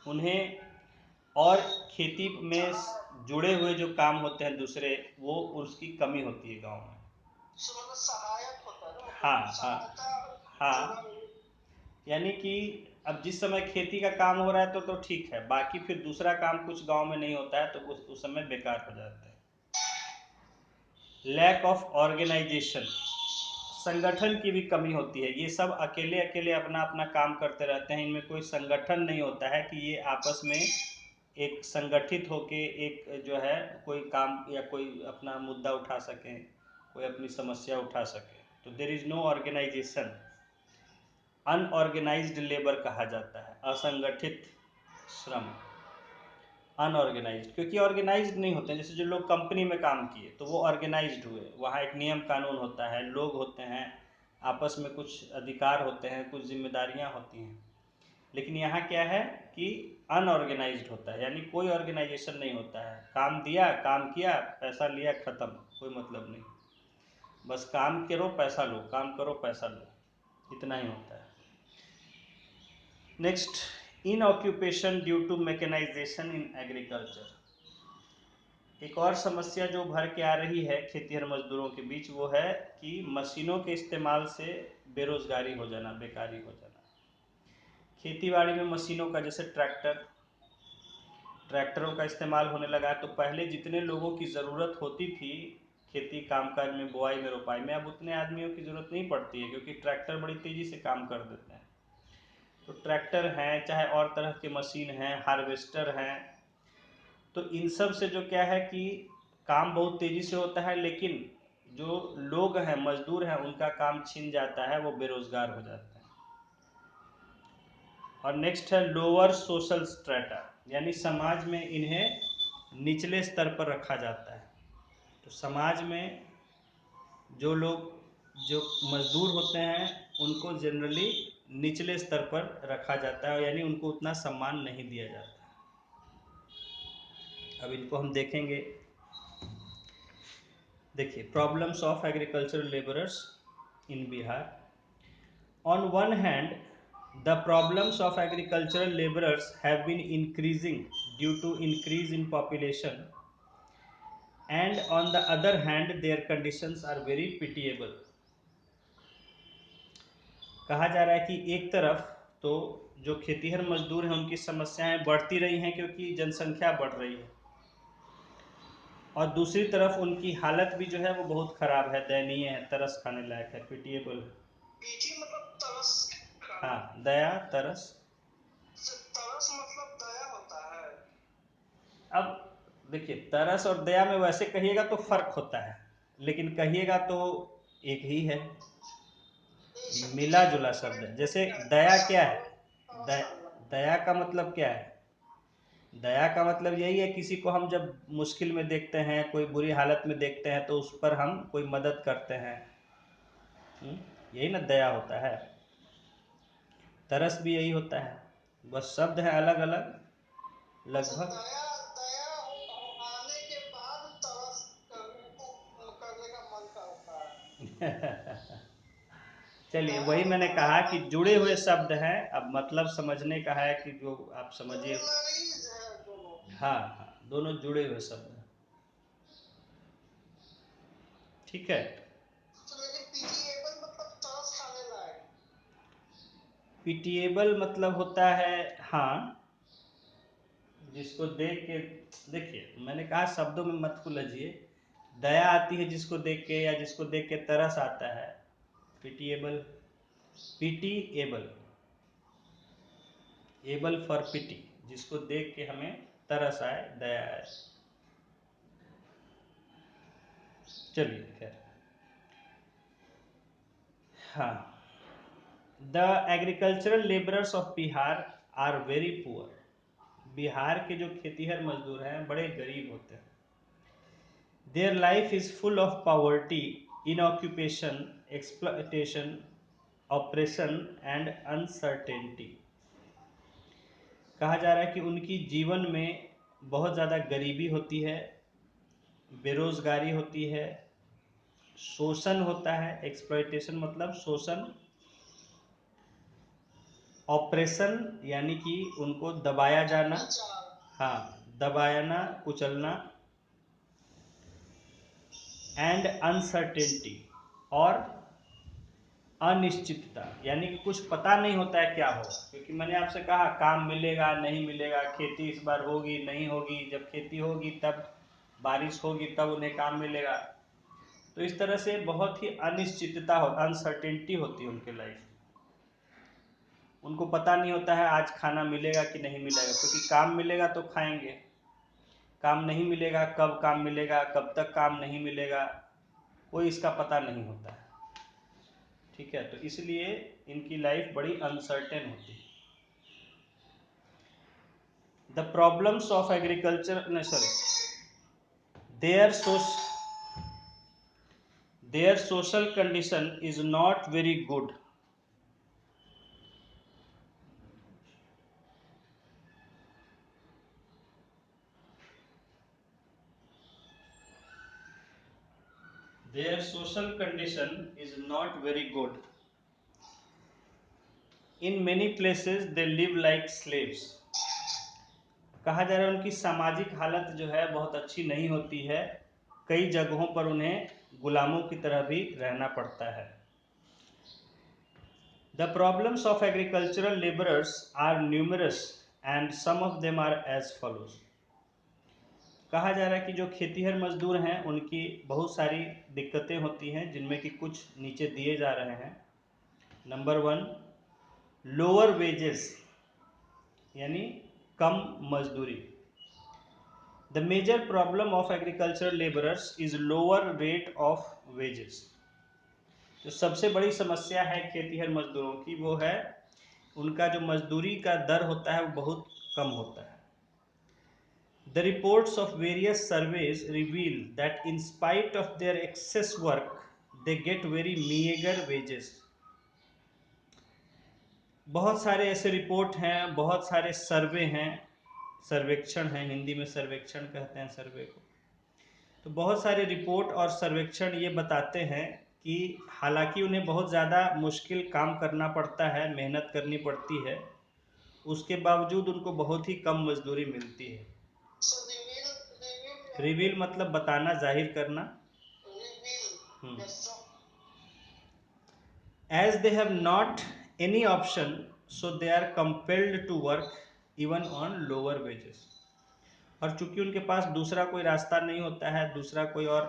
उन्हें और खेती में जुड़े हुए जो काम होते हैं दूसरे, वो उसकी कमी होती है गांव में। सहायक होता है ना, हाँ हाँ, यानी कि अब जिस समय खेती का काम हो रहा है तो ठीक है, बाकी फिर दूसरा काम कुछ गांव में नहीं होता है तो उस समय बेकार हो जाता है। लैक ऑफ ऑर्गेनाइजेशन, संगठन की भी कमी होती है। ये सब अकेले अकेले अपना अपना काम करते रहते हैं, इनमें कोई संगठन नहीं होता है कि ये आपस में एक संगठित होके एक जो है कोई काम या कोई अपना मुद्दा उठा सकें, कोई अपनी समस्या उठा सके। तो there is no organisation. Unorganised labour कहा जाता है, असंगठित श्रम, अनऑर्गेनाइज्ड। क्योंकि ऑर्गेनाइज्ड नहीं होते हैं, जैसे जो लोग कंपनी में काम किए तो वो ऑर्गेनाइज्ड हुए, वहाँ एक नियम कानून होता है, लोग होते हैं, आपस में कुछ अधिकार होते हैं, कुछ जिम्मेदारियाँ होती हैं। लेकिन यहाँ क्या है कि अनऑर्गेनाइज्ड होता है, यानी कोई ऑर्गेनाइजेशन नहीं होता है। काम दिया, काम किया, पैसा लिया, खत्म, कोई मतलब नहीं, बस काम करो पैसा लो, काम करो पैसा लो, इतना ही होता है। Next, in occupation due to mechanisation in agriculture. एक और समस्या जो उभर के आ रही है खेतीहर मजदूरों के बीच वो है कि मशीनों के इस्तेमाल से बेरोजगारी हो जाना, बेकारी हो जाना। खेतीबाड़ी में मशीनों का, जैसे ट्रैक्टरों का इस्तेमाल होने लगा है, तो पहले जितने लोगों की ज़रूरत होती थी खेती कामकाज में, बुआई में, रोपाई में, अब उतने आदमियों की ज़रूरत नहीं पड़ती है, क्योंकि ट्रैक्टर बड़ी तेज़ी से काम कर देते हैं। तो ट्रैक्टर हैं, चाहे और तरह के मशीन हैं, हार्वेस्टर हैं, तो इन सब से जो क्या है कि काम बहुत तेज़ी से होता है, लेकिन जो लोग हैं, मजदूर हैं, उनका काम छिन जाता है, वो बेरोजगार हो जाते हैं। और नेक्स्ट है लोअर सोशल स्ट्रेटा, यानी समाज में इन्हें निचले स्तर पर रखा जाता है। तो समाज में जो लोग, जो मजदूर होते हैं, उनको जनरली निचले स्तर पर रखा जाता है, यानी उनको उतना सम्मान नहीं दिया जाता। अब इनको हम देखेंगे। देखिए, problems of agricultural labourers in Bihar. On one hand, the problems of agricultural laborers have been increasing due to increase in population, and on the other hand their conditions are very pitiable. कहा जा रहा है कि एक तरफ तो जो खेतीहर मजदूर हैं उनकी समस्याएं बढ़ती रही हैं क्योंकि जनसंख्या बढ़ रही है, और दूसरी तरफ उनकी हालत भी जो है वो बहुत खराब है, दयनीय है, तरस खाने लायक है, पिटिएबल। पीटी मतलब तरस, हाँ, दया, तरस। तरस मतलब दया होता है। अब देखिए, तरस और दया में वैसे कहिएगा तो फर्क होता है, लेकिन कहिएगा तो एक ही है, मिला जुला शब्द है। जैसे दया क्या है, दया का मतलब क्या है? दया का मतलब यही है, किसी को हम जब मुश्किल में देखते हैं, कोई बुरी हालत में देखते हैं, तो उस पर हम कोई मदद करते हैं, यही ना दया होता है। तरस भी यही होता है, बस शब्द है अलग अलग लगभग। आने के बाद तरस करने का मन करता है। चलिए, वही मैंने कहा कि जुड़े हुए शब्द हैं, अब मतलब समझने का है कि जो आप समझिए। हाँ हाँ, दोनों जुड़े हुए शब्द हैं, ठीक है। पिटिएबल मतलब होता है, हाँ, जिसको देख के, देखिए मैंने कहा शब्दों में मत उलझिए। दया आती है जिसको देख के, या जिसको देख के तरस आता है, पिटिएबल। पिटिएबल, एबल फॉर पिटी, जिसको देख के हमें तरस आए, दया आए। चलिए खैर, हाँ, the agricultural labourers of Bihar are very poor. Bihar के जो खेतीहर मजदूर हैं बड़े गरीब होते हैं। Their life is full of poverty, inoccupation, exploitation, oppression and uncertainty. कहा जा रहा है कि उनकी जीवन में बहुत ज़्यादा गरीबी होती है, बेरोजगारी होती है, शोषण होता है, एक्सप्लॉयटेशन मतलब शोषण, ऑपरेशन यानी कि उनको दबाया जाना, हाँ, दबाना, कुचलना, एंड अनसर्टेनिटी, और अनिश्चितता, यानी कि कुछ पता नहीं होता है क्या होगा। क्योंकि मैंने आपसे कहा काम मिलेगा नहीं मिलेगा, खेती इस बार होगी नहीं होगी, जब खेती होगी तब बारिश होगी तब उन्हें काम मिलेगा, तो इस तरह से बहुत ही अनिश्चितता हो, अनसर्टेनिटी होती है उनके लाइफ। उनको पता नहीं होता है आज खाना मिलेगा कि नहीं मिलेगा, क्योंकि काम मिलेगा तो खाएंगे, काम नहीं मिलेगा कब काम मिलेगा, कब तक काम नहीं मिलेगा, कोई इसका पता नहीं होता है। ठीक है, तो इसलिए इनकी लाइफ बड़ी अनसर्टेन होती है। The problems of agriculture their social condition is not very good. Their social condition is not very good. In many places they live like slaves. कहा जा रहा है उनकी सामाजिक हालत जो है बहुत अच्छी नहीं होती है, कई जगहों पर उन्हें गुलामों की तरह भी रहना पड़ता है। The problems of agricultural laborers are numerous and some of them are as follows. कहा जा रहा है कि जो खेतीहर मजदूर हैं उनकी बहुत सारी दिक्कतें होती हैं, जिनमें कि कुछ नीचे दिए जा रहे हैं। नंबर 1, लोअर वेजेस यानी कम मजदूरी। The major problem of agricultural labourers is lower rate of wages. जो सबसे बड़ी समस्या है खेतीहर मजदूरों की वो है उनका जो मजदूरी का दर होता है वो बहुत कम होता है। The reports of various surveys reveal that in spite of their excess work, they get very meager wages. बहुत सारे ऐसे रिपोर्ट हैं, बहुत सारे सर्वे हैं, सर्वेक्षण हैं, हिंदी में सर्वेक्षण कहते हैं सर्वे को। तो बहुत सारे रिपोर्ट और सर्वेक्षण ये बताते हैं कि हालांकि उन्हें बहुत ज़्यादा मुश्किल काम करना पड़ता है, मेहनत करनी पड़ती है, उसके बावजूद उनको बहुत ही कम मजदूरी मिलती है। रिवील मतलब बताना, जाहिर करना। As they have not any option, so they are compelled to work even on lower wages. और चूंकि उनके पास दूसरा कोई रास्ता नहीं होता है, दूसरा कोई और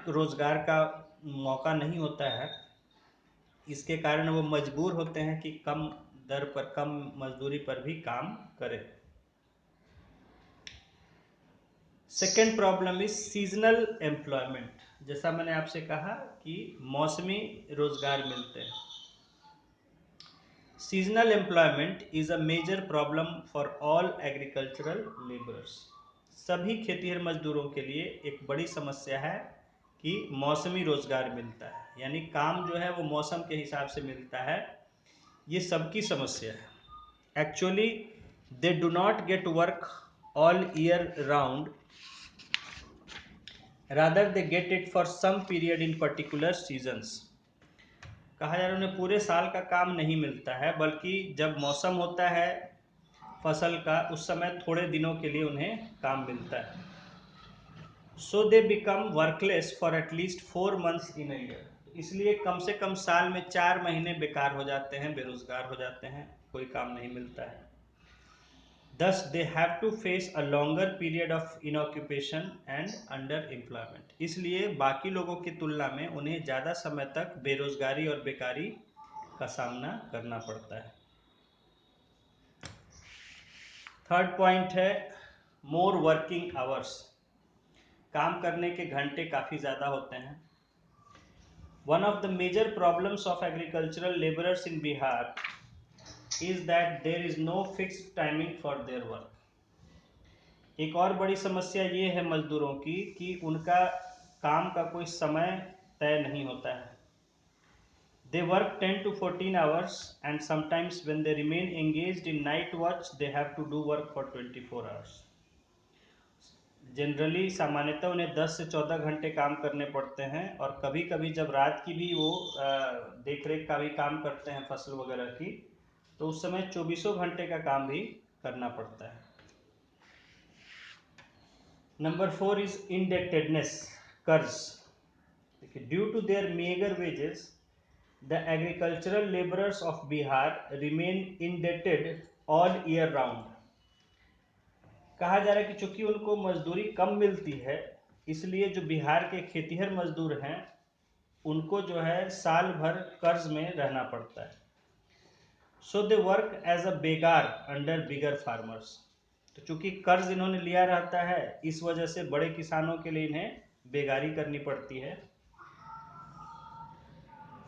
रोजगार का मौका नहीं होता है, इसके कारण वो मजबूर होते हैं कि कम दर पर, कम मजदूरी पर भी काम करें। Second problem is seasonal employment. जैसा मैंने आपसे कहा कि मौसमी रोजगार मिलते हैं। Seasonal employment is a major problem for all agricultural labourers. सभी खेतीहर मजदूरों के लिए एक बड़ी समस्या है कि मौसमी रोजगार मिलता है, यानी काम जो है वो मौसम के हिसाब से मिलता है। ये सबकी समस्या है। Actually they do not get work all year round, rather they get it for some period in particular seasons. कहा जा रहा है उन्हें पूरे साल का काम नहीं मिलता है, बल्कि जब मौसम होता है फसल का उस समय थोड़े दिनों के लिए उन्हें काम मिलता है। So they become workless for at least 4 months in a year. इसलिए कम से कम साल में 4 महीने बेकार हो जाते हैं, बेरोजगार हो जाते हैं, कोई काम नहीं मिलता है। Thus they have to face a longer period of inoccupation and underemployment. इसलिए बाकी लोगों की तुलना में उन्हें ज़्यादा समय तक बेरोजगारी और बेकारी का सामना करना पड़ता है। थर्ड पॉइंट है मोर वर्किंग आवर्स। काम करने के घंटे काफ़ी ज़्यादा होते हैं। One of the major problems of agricultural laborers in Bihar is that there is no fixed timing for their work. एक और बड़ी समस्या ये है मजदूरों की कि उनका काम का कोई समय तय नहीं होता है। They work 10 to 14 hours and sometimes when they remain engaged in night watch they have to do work for 24 hours. Generally सामान्यतः उन्हें 10 से 14 घंटे काम करने पड़ते हैं, और कभी कभी जब रात की भी वो देख रेख का भी काम करते हैं फसल वगैरह की, तो उस समय 24 घंटे का काम भी करना पड़ता है। नंबर 4 इज इंडेटेडनेस, कर्ज। देखिए, due to their meagre wages the agricultural labourers of Bihar remain indebted all year round. कहा जा रहा है कि चूंकि उनको मजदूरी कम मिलती है इसलिए जो बिहार के खेतिहर मजदूर हैं उनको जो है साल भर कर्ज में रहना पड़ता है। So they work as a begar under bigger farmers. तो चूंकि कर्ज इन्होंने लिया रहता है, इस वजह से बड़े किसानों के लिए इन्हें बेगारी करनी पड़ती है,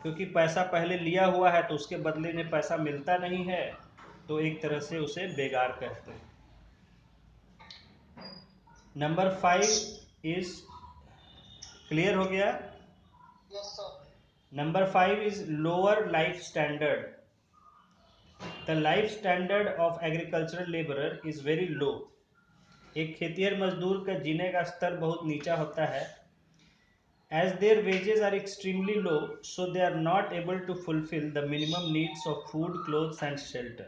क्योंकि पैसा पहले लिया हुआ है तो उसके बदले इन्हें पैसा मिलता नहीं है, तो एक तरह से उसे बेगार कहते हैं। नंबर 5 इज क्लियर हो गया। Number 5 is lower life standard. The life standard of agricultural labourer is very low. एक खेतिहर मजदूर का जीने का स्तर बहुत नीचा होता है। As their wages are extremely low, so they are not able to fulfill the minimum needs of food, clothes and shelter.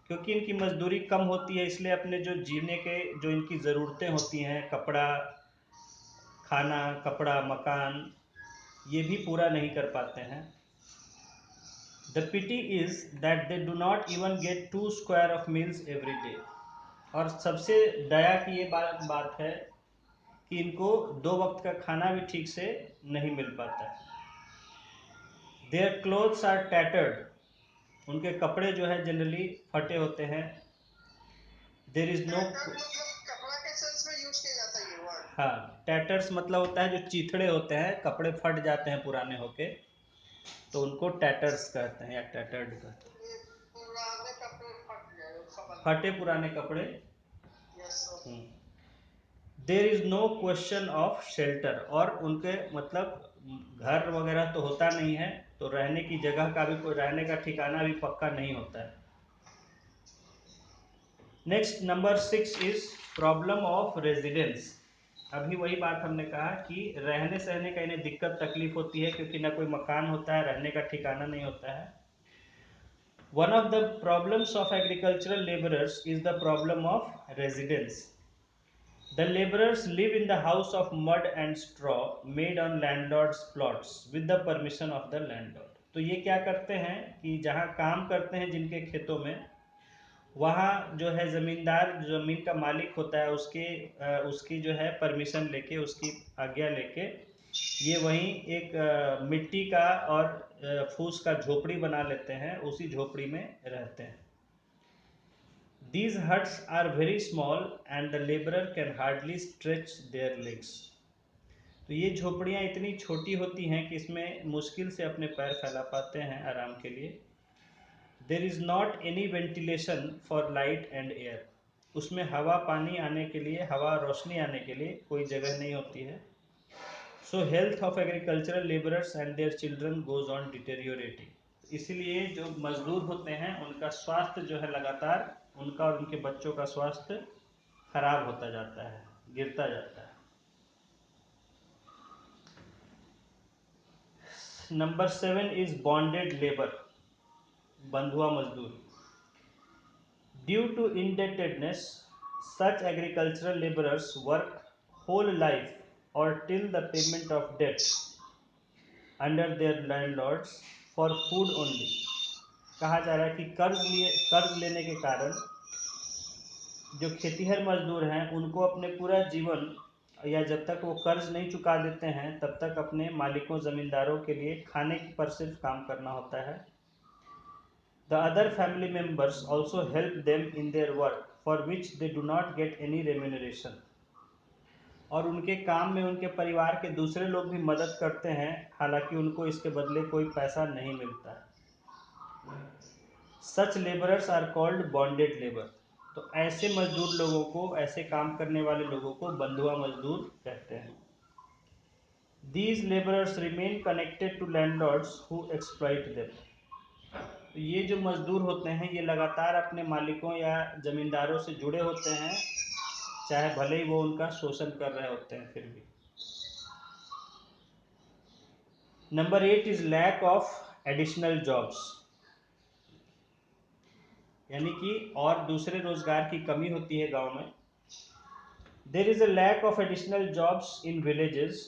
क्योंकि इनकी मजदूरी कम होती है, इसलिए अपने जो जीने के जो इनकी ज़रूरतें होती हैं, कपड़ा, खाना, कपड़ा, मकान, ये भी पूरा नहीं कर पाते हैं। The pity is that they do not even get 2 square of meals every day. और सबसे दया की ये बात है कि इनको 2 वक्त का खाना भी ठीक से नहीं मिल पाता है। Their clothes are tattered. उनके कपड़े जो है जनरली फटे होते हैं। There is no कपड़ा के सेंस में यूज किया जाता है ये वर्ड। हाँ, टैटर्स मतलब होता है जो चीथड़े होते हैं, कपड़े फट जाते हैं पुराने होके, तो उनको टैटर्स कहते हैं या टैटर्ड कहते हैं। पुराने कपड़े फट गए, फटे पुराने कपड़े। There is no question of shelter. और उनके मतलब घर वगैरह तो होता नहीं है, तो रहने की जगह का भी, कोई रहने का ठिकाना भी पक्का नहीं होता है। Next number 6 is problem of residence. अभी वही बात हमने कहा कि रहने सहने का इन्हें दिक्कत तकलीफ होती है, क्योंकि ना कोई मकान होता है, रहने का ठिकाना नहीं होता है। One of the problems of agricultural labourers is the problem of residence. The laborers live in the house of mud and straw made on landlord's plots with the permission of the landlord. तो ये क्या करते हैं कि जहाँ काम करते हैं जिनके खेतों में, वहाँ जो है ज़मींदार, ज़मीन का मालिक होता है, उसकी जो है परमिशन लेके, उसकी आज्ञा लेके ये वहीं एक मिट्टी का और फूस का झोपड़ी बना लेते हैं, उसी झोपड़ी में रहते हैं। These huts are very small and the laborer can hardly stretch their legs. तो ये झोपड़ियाँ इतनी छोटी होती हैं कि इसमें मुश्किल से अपने पैर फैला पाते हैं आराम के लिए। There is not any ventilation for light and air. उसमें हवा पानी आने के लिए, हवा रोशनी आने के लिए कोई जगह नहीं होती है। So health of agricultural laborers and their children goes on deteriorating. इसलिए जो मजदूर होते हैं उनका स्वास्थ्य जो है लगातार, उनका और उनके बच्चों का स्वास्थ्य खराब होता जाता है, गिरता जाता है। नंबर 7 इज बॉन्डेड लेबर, बंधुआ मजदूर। Due to indebtedness such agricultural labourers work whole life और till the payment of debt under their landlords for food only. कहा जा रहा है कि कर्ज लेने के कारण जो खेतिहर मजदूर हैं उनको अपने पूरा जीवन, या जब तक वो कर्ज नहीं चुका देते हैं तब तक अपने मालिकों ज़मींदारों के लिए खाने पर सिर्फ काम करना होता है। The other family members also help them in their work for which they do not get any remuneration. और उनके काम में उनके परिवार के दूसरे लोग भी मदद करते हैं, हालांकि उनको इसके बदले कोई पैसा नहीं मिलता है। Such labourers are called bonded labour. तो ऐसे मजदूर लोगों को, ऐसे काम करने वाले लोगों को बंधुआ मजदूर कहते हैं। These laborers remain connected to landlords who exploit them. तो ये जो मजदूर होते हैं ये लगातार अपने मालिकों या जमींदारों से जुड़े होते हैं, चाहे भले ही वो उनका शोषण कर रहे होते हैं फिर भी। Number 8 is lack of additional jobs, यानी कि और दूसरे रोजगार की कमी होती है गांव में। There is a lack of additional jobs in villages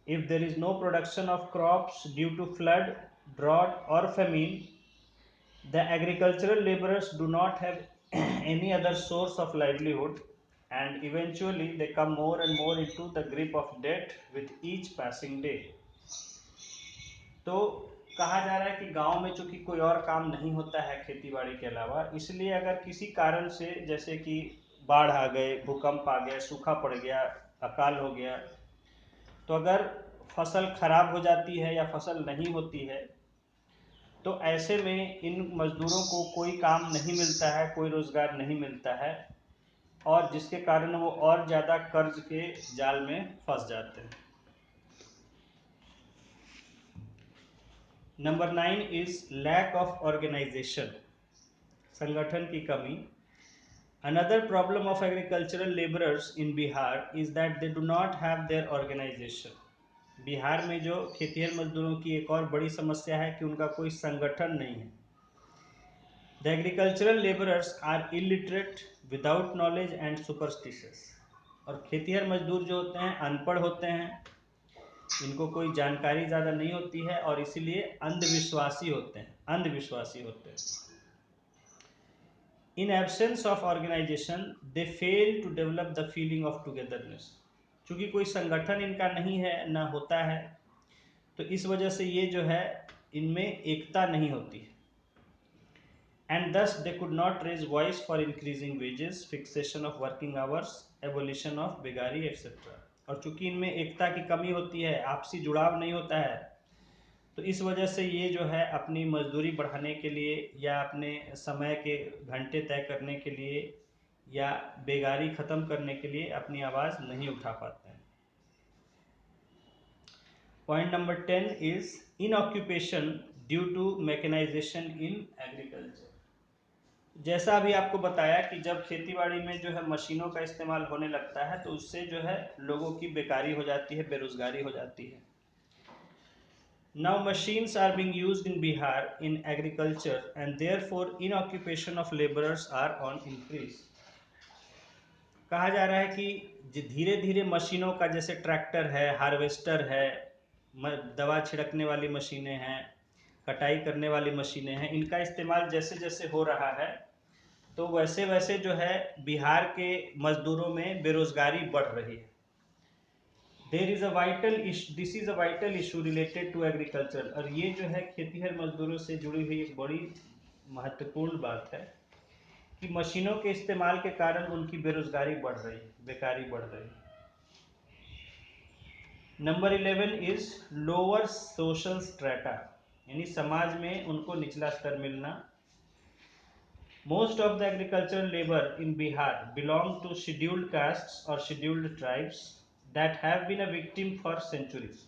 if there is no production of crops due to flood, drought or famine. The agricultural laborers do not have any other source of livelihood and eventually they come more and more into the grip of debt with each passing day. तो कहा जा रहा है कि गांव में चूंकि कोई और काम नहीं होता है खेती बाड़ी के अलावा, इसलिए अगर किसी कारण से जैसे कि बाढ़ आ गए, भूकंप आ गया, सूखा पड़ गया, अकाल हो गया, तो अगर फसल खराब हो जाती है या फसल नहीं होती है, तो ऐसे में इन मजदूरों को कोई काम नहीं मिलता है, कोई रोजगार नहीं मिलता है, और जिसके कारण वो और ज़्यादा कर्ज के जाल में फंस जाते हैं। Number 9 is lack of organisation, संगठन की कमी। Another problem of agricultural labourers in Bihar is that they do not have their organisation. Bihar में जो खेतिहर मजदूरों की एक और बड़ी समस्या है कि उनका कोई संगठन नहीं है। The agricultural labourers are illiterate, without knowledge and superstitious. और खेतिहर मजदूर जो होते हैं अनपढ़ होते हैं, इनको कोई जानकारी ज़्यादा नहीं होती है और इसीलिए अंधविश्वासी होते हैं। In absence of organisation they fail to develop the feeling of togetherness. चूँकि कोई संगठन इनका नहीं है, ना होता है, तो इस वजह से ये जो है इनमें एकता नहीं होती है। And thus they could not raise voice for increasing wages, fixation of working hours, abolition of बेगारी etc. और चूंकि इनमें एकता की कमी होती है, आपसी जुड़ाव नहीं होता है, तो इस वजह से ये जो है अपनी मजदूरी बढ़ाने के लिए या अपने समय के घंटे तय करने के लिए या बेगारी ख़त्म करने के लिए अपनी आवाज़ नहीं उठा पाते हैं। Point number 10 is inoccupation due to mechanisation in agriculture. जैसा अभी आपको बताया कि जब खेतीबाड़ी में जो है मशीनों का इस्तेमाल होने लगता है, तो उससे जो है लोगों की बेकारी हो जाती है, बेरोजगारी हो जाती है। Now machines are being used in Bihar in agriculture and therefore inoccupation of labourers are on increase. कहा जा रहा है कि धीरे धीरे मशीनों का, जैसे ट्रैक्टर है, हार्वेस्टर है, दवा छिड़कने वाली मशीनें हैं, कटाई करने वाली मशीनें हैं, इनका इस्तेमाल जैसे जैसे हो रहा है, तो वैसे वैसे जो है बिहार के मजदूरों में बेरोजगारी बढ़ रही है। This is a vital issue related to agriculture. और ये जो है खेतीहर मजदूरों से जुड़ी हुई एक बड़ी महत्वपूर्ण बात है कि मशीनों के इस्तेमाल के कारण उनकी बेरोजगारी बढ़ रही है, बेकारी बढ़ रही है। Number 11 is lower social strata, यानी समाज में उनको निचला स्तर मिलना। Most of the agricultural labor in Bihar belong to scheduled castes or scheduled tribes that have been a victim for centuries.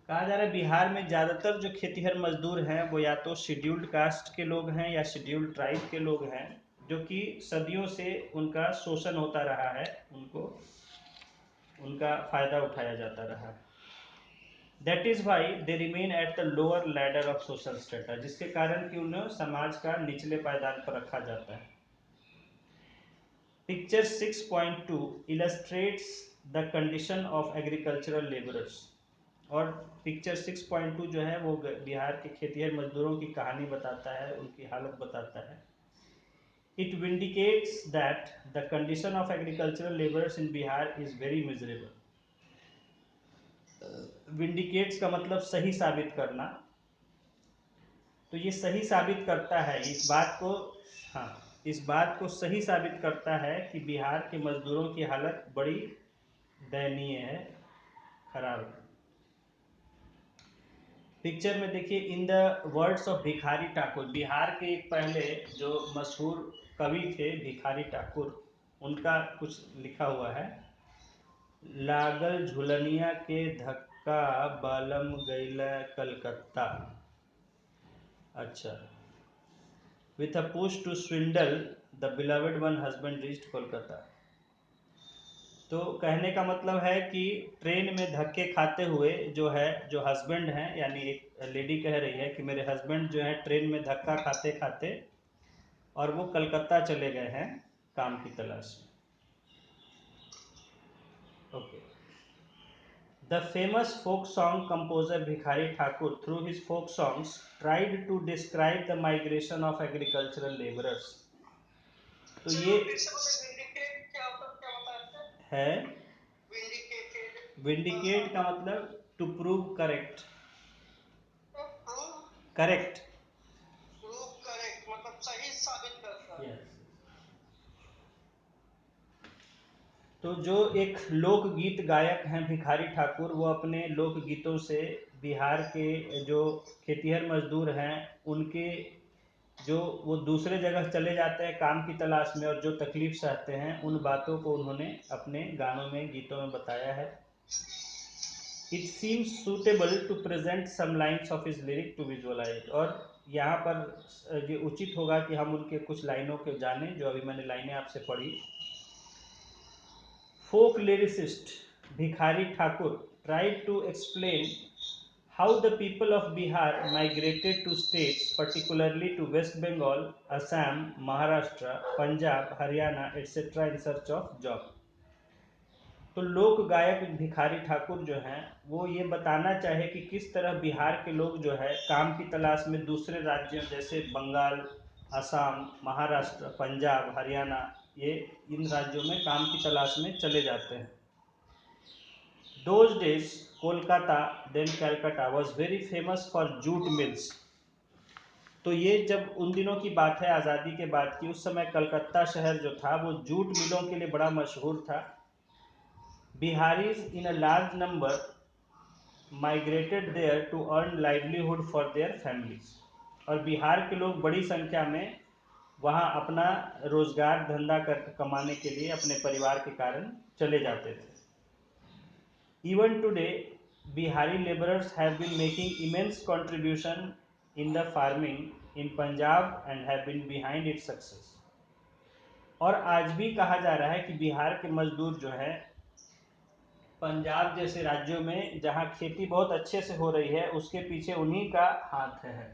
कहा जा रहा है बिहार में ज़्यादातर जो खेतीहर मजदूर हैं वो या तो शेड्यूल्ड कास्ट के लोग हैं या शेड्यूल्ड ट्राइब के लोग हैं, जो कि सदियों से उनका शोषण होता रहा है, उनका फ़ायदा उठाया जाता रहा है। That is why they remain at the lower ladder of social strata, जिसके कारण कि उन्हें समाज का निचले पायदान पर रखा जाता है। Picture 6.2 illustrates the condition of agricultural laborers। और पिक्चर 6.2 जो है वो बिहार के खेतिहर मजदूरों की कहानी बताता है, उनकी हालत बताता है। It vindicates that the condition of agricultural laborers in Bihar is very miserable। Vindicates का मतलब सही साबित करना, तो ये सही साबित करता है इस बात को, हाँ, इस बात को सही साबित करता है कि बिहार के मजदूरों की हालत बड़ी दयनीय है, खराब है। पिक्चर में देखिए, in the words of Bhikhari Thakur, Bihar के एक पहले जो मशहूर कवि थे भिखारी ठाकुर, उनका कुछ लिखा हुआ है। लागल झुलनिया के धक्का बालम गैला कलकत्ता। अच्छा, with a push to swindle the beloved one husband reached Kolkata. तो कहने का मतलब है कि ट्रेन में धक्के खाते हुए जो हस्बैंड हैं, यानी एक लेडी कह रही है कि मेरे हस्बैंड जो है ट्रेन में धक्का खाते खाते और वो कलकत्ता चले गए हैं काम की तलाश में। Okay. The famous folk song composer Bhikhari Thakur, through his folk songs, tried to describe the migration of agricultural laborers। तो ये है विंडिकेट का मतलब टू प्रूव करेक्ट, करेक्ट मतलब सही साबित करता है। तो जो एक लोकगीत गायक हैं भिखारी ठाकुर, वो अपने लोकगीतों से बिहार के जो खेतिहर मजदूर हैं उनके जो वो दूसरे जगह चले जाते हैं काम की तलाश में और जो तकलीफ सहते हैं उन बातों को उन्होंने अपने गानों में गीतों में बताया है। It seems suitable to present some lines of his lyric to visualise, और यहाँ पर ये उचित होगा कि हम उनके कुछ लाइनों को जानें जो अभी मैंने लाइनें आपसे पढ़ी। फोक lyricist Bhikhari Thakur tried to explain how the people of Bihar migrated to states, particularly to West Bengal, Assam, Maharashtra, Punjab, Haryana, etc. in search of job. तो लोक गायक भिखारी ठाकुर जो हैं वो ये बताना चाहे कि किस तरह बिहार के लोग जो है काम की तलाश में दूसरे राज्यों जैसे बंगाल, असम, महाराष्ट्र, पंजाब, हरियाणा, ये इन राज्यों में काम की तलाश में चले जाते हैं। Those days, Kolkata then Calcutta was very famous for jute mills. तो ये जब उन दिनों की बात है आज़ादी के बाद की, उस समय कलकत्ता शहर जो था वो जूट मिलों के लिए बड़ा मशहूर था। Biharis in a large number migrated there to earn livelihood for their families, और बिहार के लोग बड़ी संख्या में वहाँ अपना रोजगार धंधा कर कमाने के लिए अपने परिवार के कारण चले जाते थे। Even today, Bihari laborers have been making immense contribution in the farming in Punjab and have been behind its success. और आज भी कहा जा रहा है कि बिहार के मजदूर जो है पंजाब जैसे राज्यों में जहाँ खेती बहुत अच्छे से हो रही है उसके पीछे उन्हीं का हाथ है।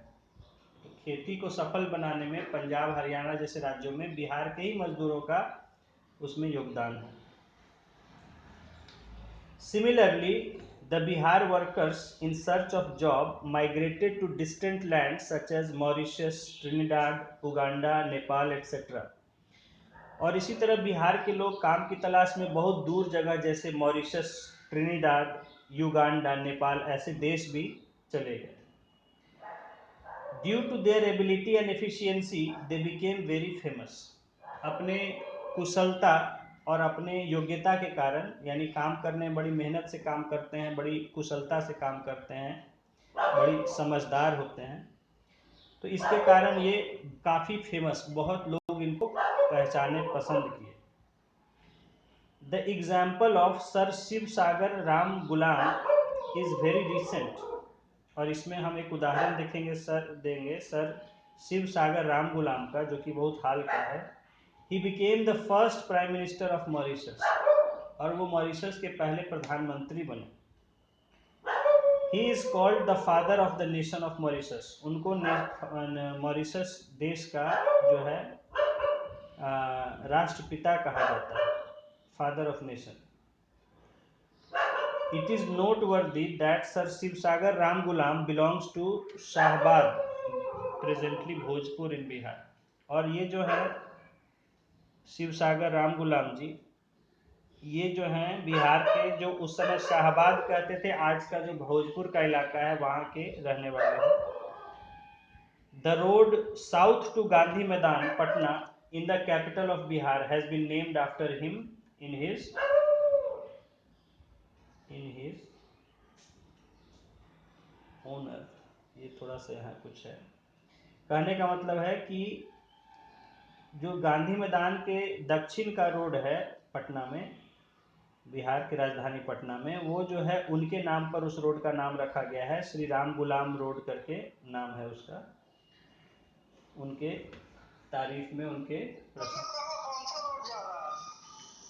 तो खेती को सफल बनाने में पंजाब, हरियाणा जैसे राज्यों में बिहार के ही मजदूरों का उसमें योगदान है। Similarly, the Bihar workers in search of job migrated to distant lands such as Mauritius, Trinidad, Uganda, Nepal, etc. और इसी तरह बिहार के लोग काम की तलाश में बहुत दूर जगह जैसे मॉरिशस, ट्रिनिडाड, युगांडा, नेपाल ऐसे देश भी चले गए। Due to their ability and efficiency they became very famous. अपने कुशलता और अपने योग्यता के कारण, यानी काम करने बड़ी मेहनत से काम करते हैं, बड़ी कुशलता से काम करते हैं, बड़ी समझदार होते हैं, तो इसके कारण ये काफ़ी फेमस, बहुत लोग इनको पहचाने, पसंद किए। The example of sir Shiv Sagar Ram Gulam is very recent, और इसमें हम एक उदाहरण देंगे सर शिव सागर राम गुलाम का, जो कि बहुत हाल का है। He became the first Prime Minister of Mauritius, और वो मॉरिशस के पहले प्रधानमंत्री बने। He is called the father of the nation of Mauritius, उनको मॉरिशस देश का जो है राष्ट्रपिता कहा जाता है, father of nation. It is noteworthy that Sir Shiv Sagar Ram Gulam belongs to Shahbad, presently Bhojpur in Bihar, और ये जो है शिव सागर राम गुलाम जी, ये जो हैं बिहार के, जो उस समय शाहबाद कहते थे, आज का जो भोजपुर का इलाका है, वहाँ के रहने वाले हैं। The road south to Gandhi Maidan Patna in the capital of Bihar has been named after him in his honour. ये थोड़ा सा यहाँ कुछ है, कहने का मतलब है कि जो गांधी मैदान के दक्षिण का रोड है पटना में, बिहार की राजधानी पटना में, वो जो है उनके नाम पर उस रोड का नाम रखा गया है। श्री राम गुलाम रोड करके नाम है उसका, उनके तारीफ में, उनके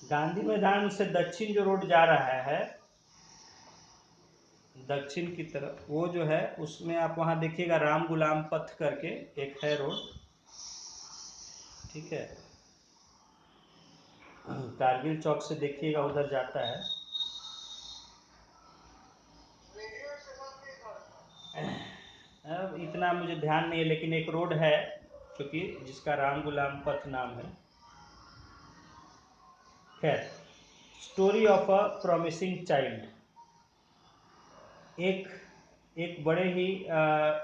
गांधी मैदान से दक्षिण जो रोड जा रहा है, दक्षिण की तरफ, वो जो है उसमें आप वहाँ देखिएगा राम गुलाम पथ करके एक है रोड, ठीक है, कारगिल चौक से देखिएगा उधर जाता है। अब इतना मुझे ध्यान नहीं है, लेकिन एक रोड है क्योंकि जिसका राम गुलाम पथ नाम है। खैर, story of a promising child, एक एक बड़े ही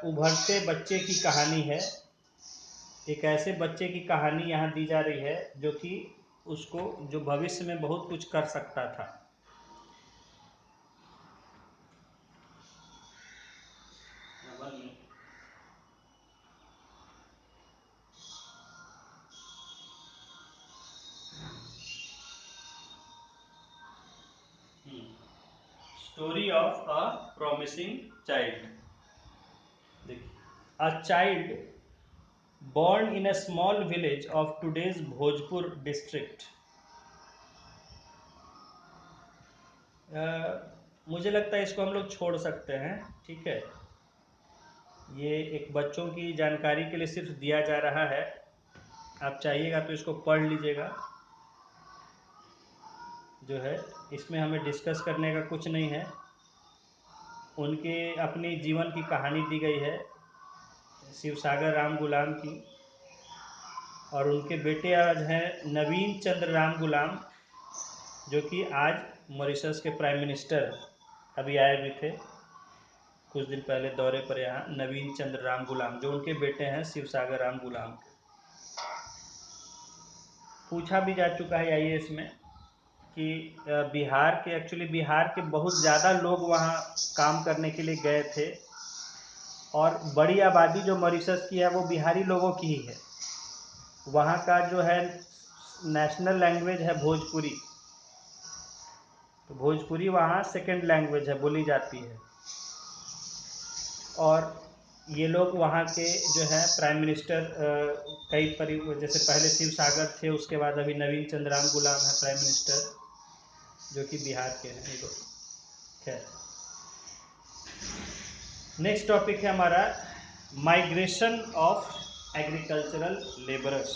उभरते बच्चे की कहानी है। एक ऐसे बच्चे की कहानी यहाँ दी जा रही है जो कि उसको जो भविष्य में बहुत कुछ कर सकता था। Story of a promising child. देखिए, a child born in a small village of today's Bhojpur district। मुझे लगता है इसको हम लोग छोड़ सकते हैं, ठीक है। ये एक बच्चों की जानकारी के लिए सिर्फ दिया जा रहा है, आप चाहिएगा तो इसको पढ़ लीजिएगा। जो है इसमें हमें डिस्कस करने का कुछ नहीं है। उनके अपनी जीवन की कहानी दी गई है शिवसागर राम गुलाम की, और उनके बेटे आज हैं नवीन चंद्र राम गुलाम, जो कि आज मॉरिशस के प्राइम मिनिस्टर अभी आए भी थे कुछ दिन पहले दौरे पर यहाँ, नवीन चंद्र राम गुलाम, जो उनके बेटे हैं शिवसागर राम गुलाम। पूछा भी जा चुका है आईएएस में कि बिहार के, एक्चुअली बिहार के बहुत ज़्यादा लोग वहाँ काम करने के लिए गए थे, और बड़ी आबादी जो मॉरिशस की है वो बिहारी लोगों की ही है। वहाँ का जो है नेशनल लैंग्वेज है भोजपुरी, तो भोजपुरी वहाँ सेकंड लैंग्वेज है, बोली जाती है। और ये लोग वहाँ के जो है प्राइम मिनिस्टर कई जैसे पहले शिव सागर थे, उसके बाद अभी नवीन चंद्र राम गुलाम है प्राइम मिनिस्टर, जो कि बिहार के हैं ये लोग। खैर, नेक्स्ट टॉपिक है हमारा माइग्रेशन ऑफ एग्रीकल्चरल लेबरर्स,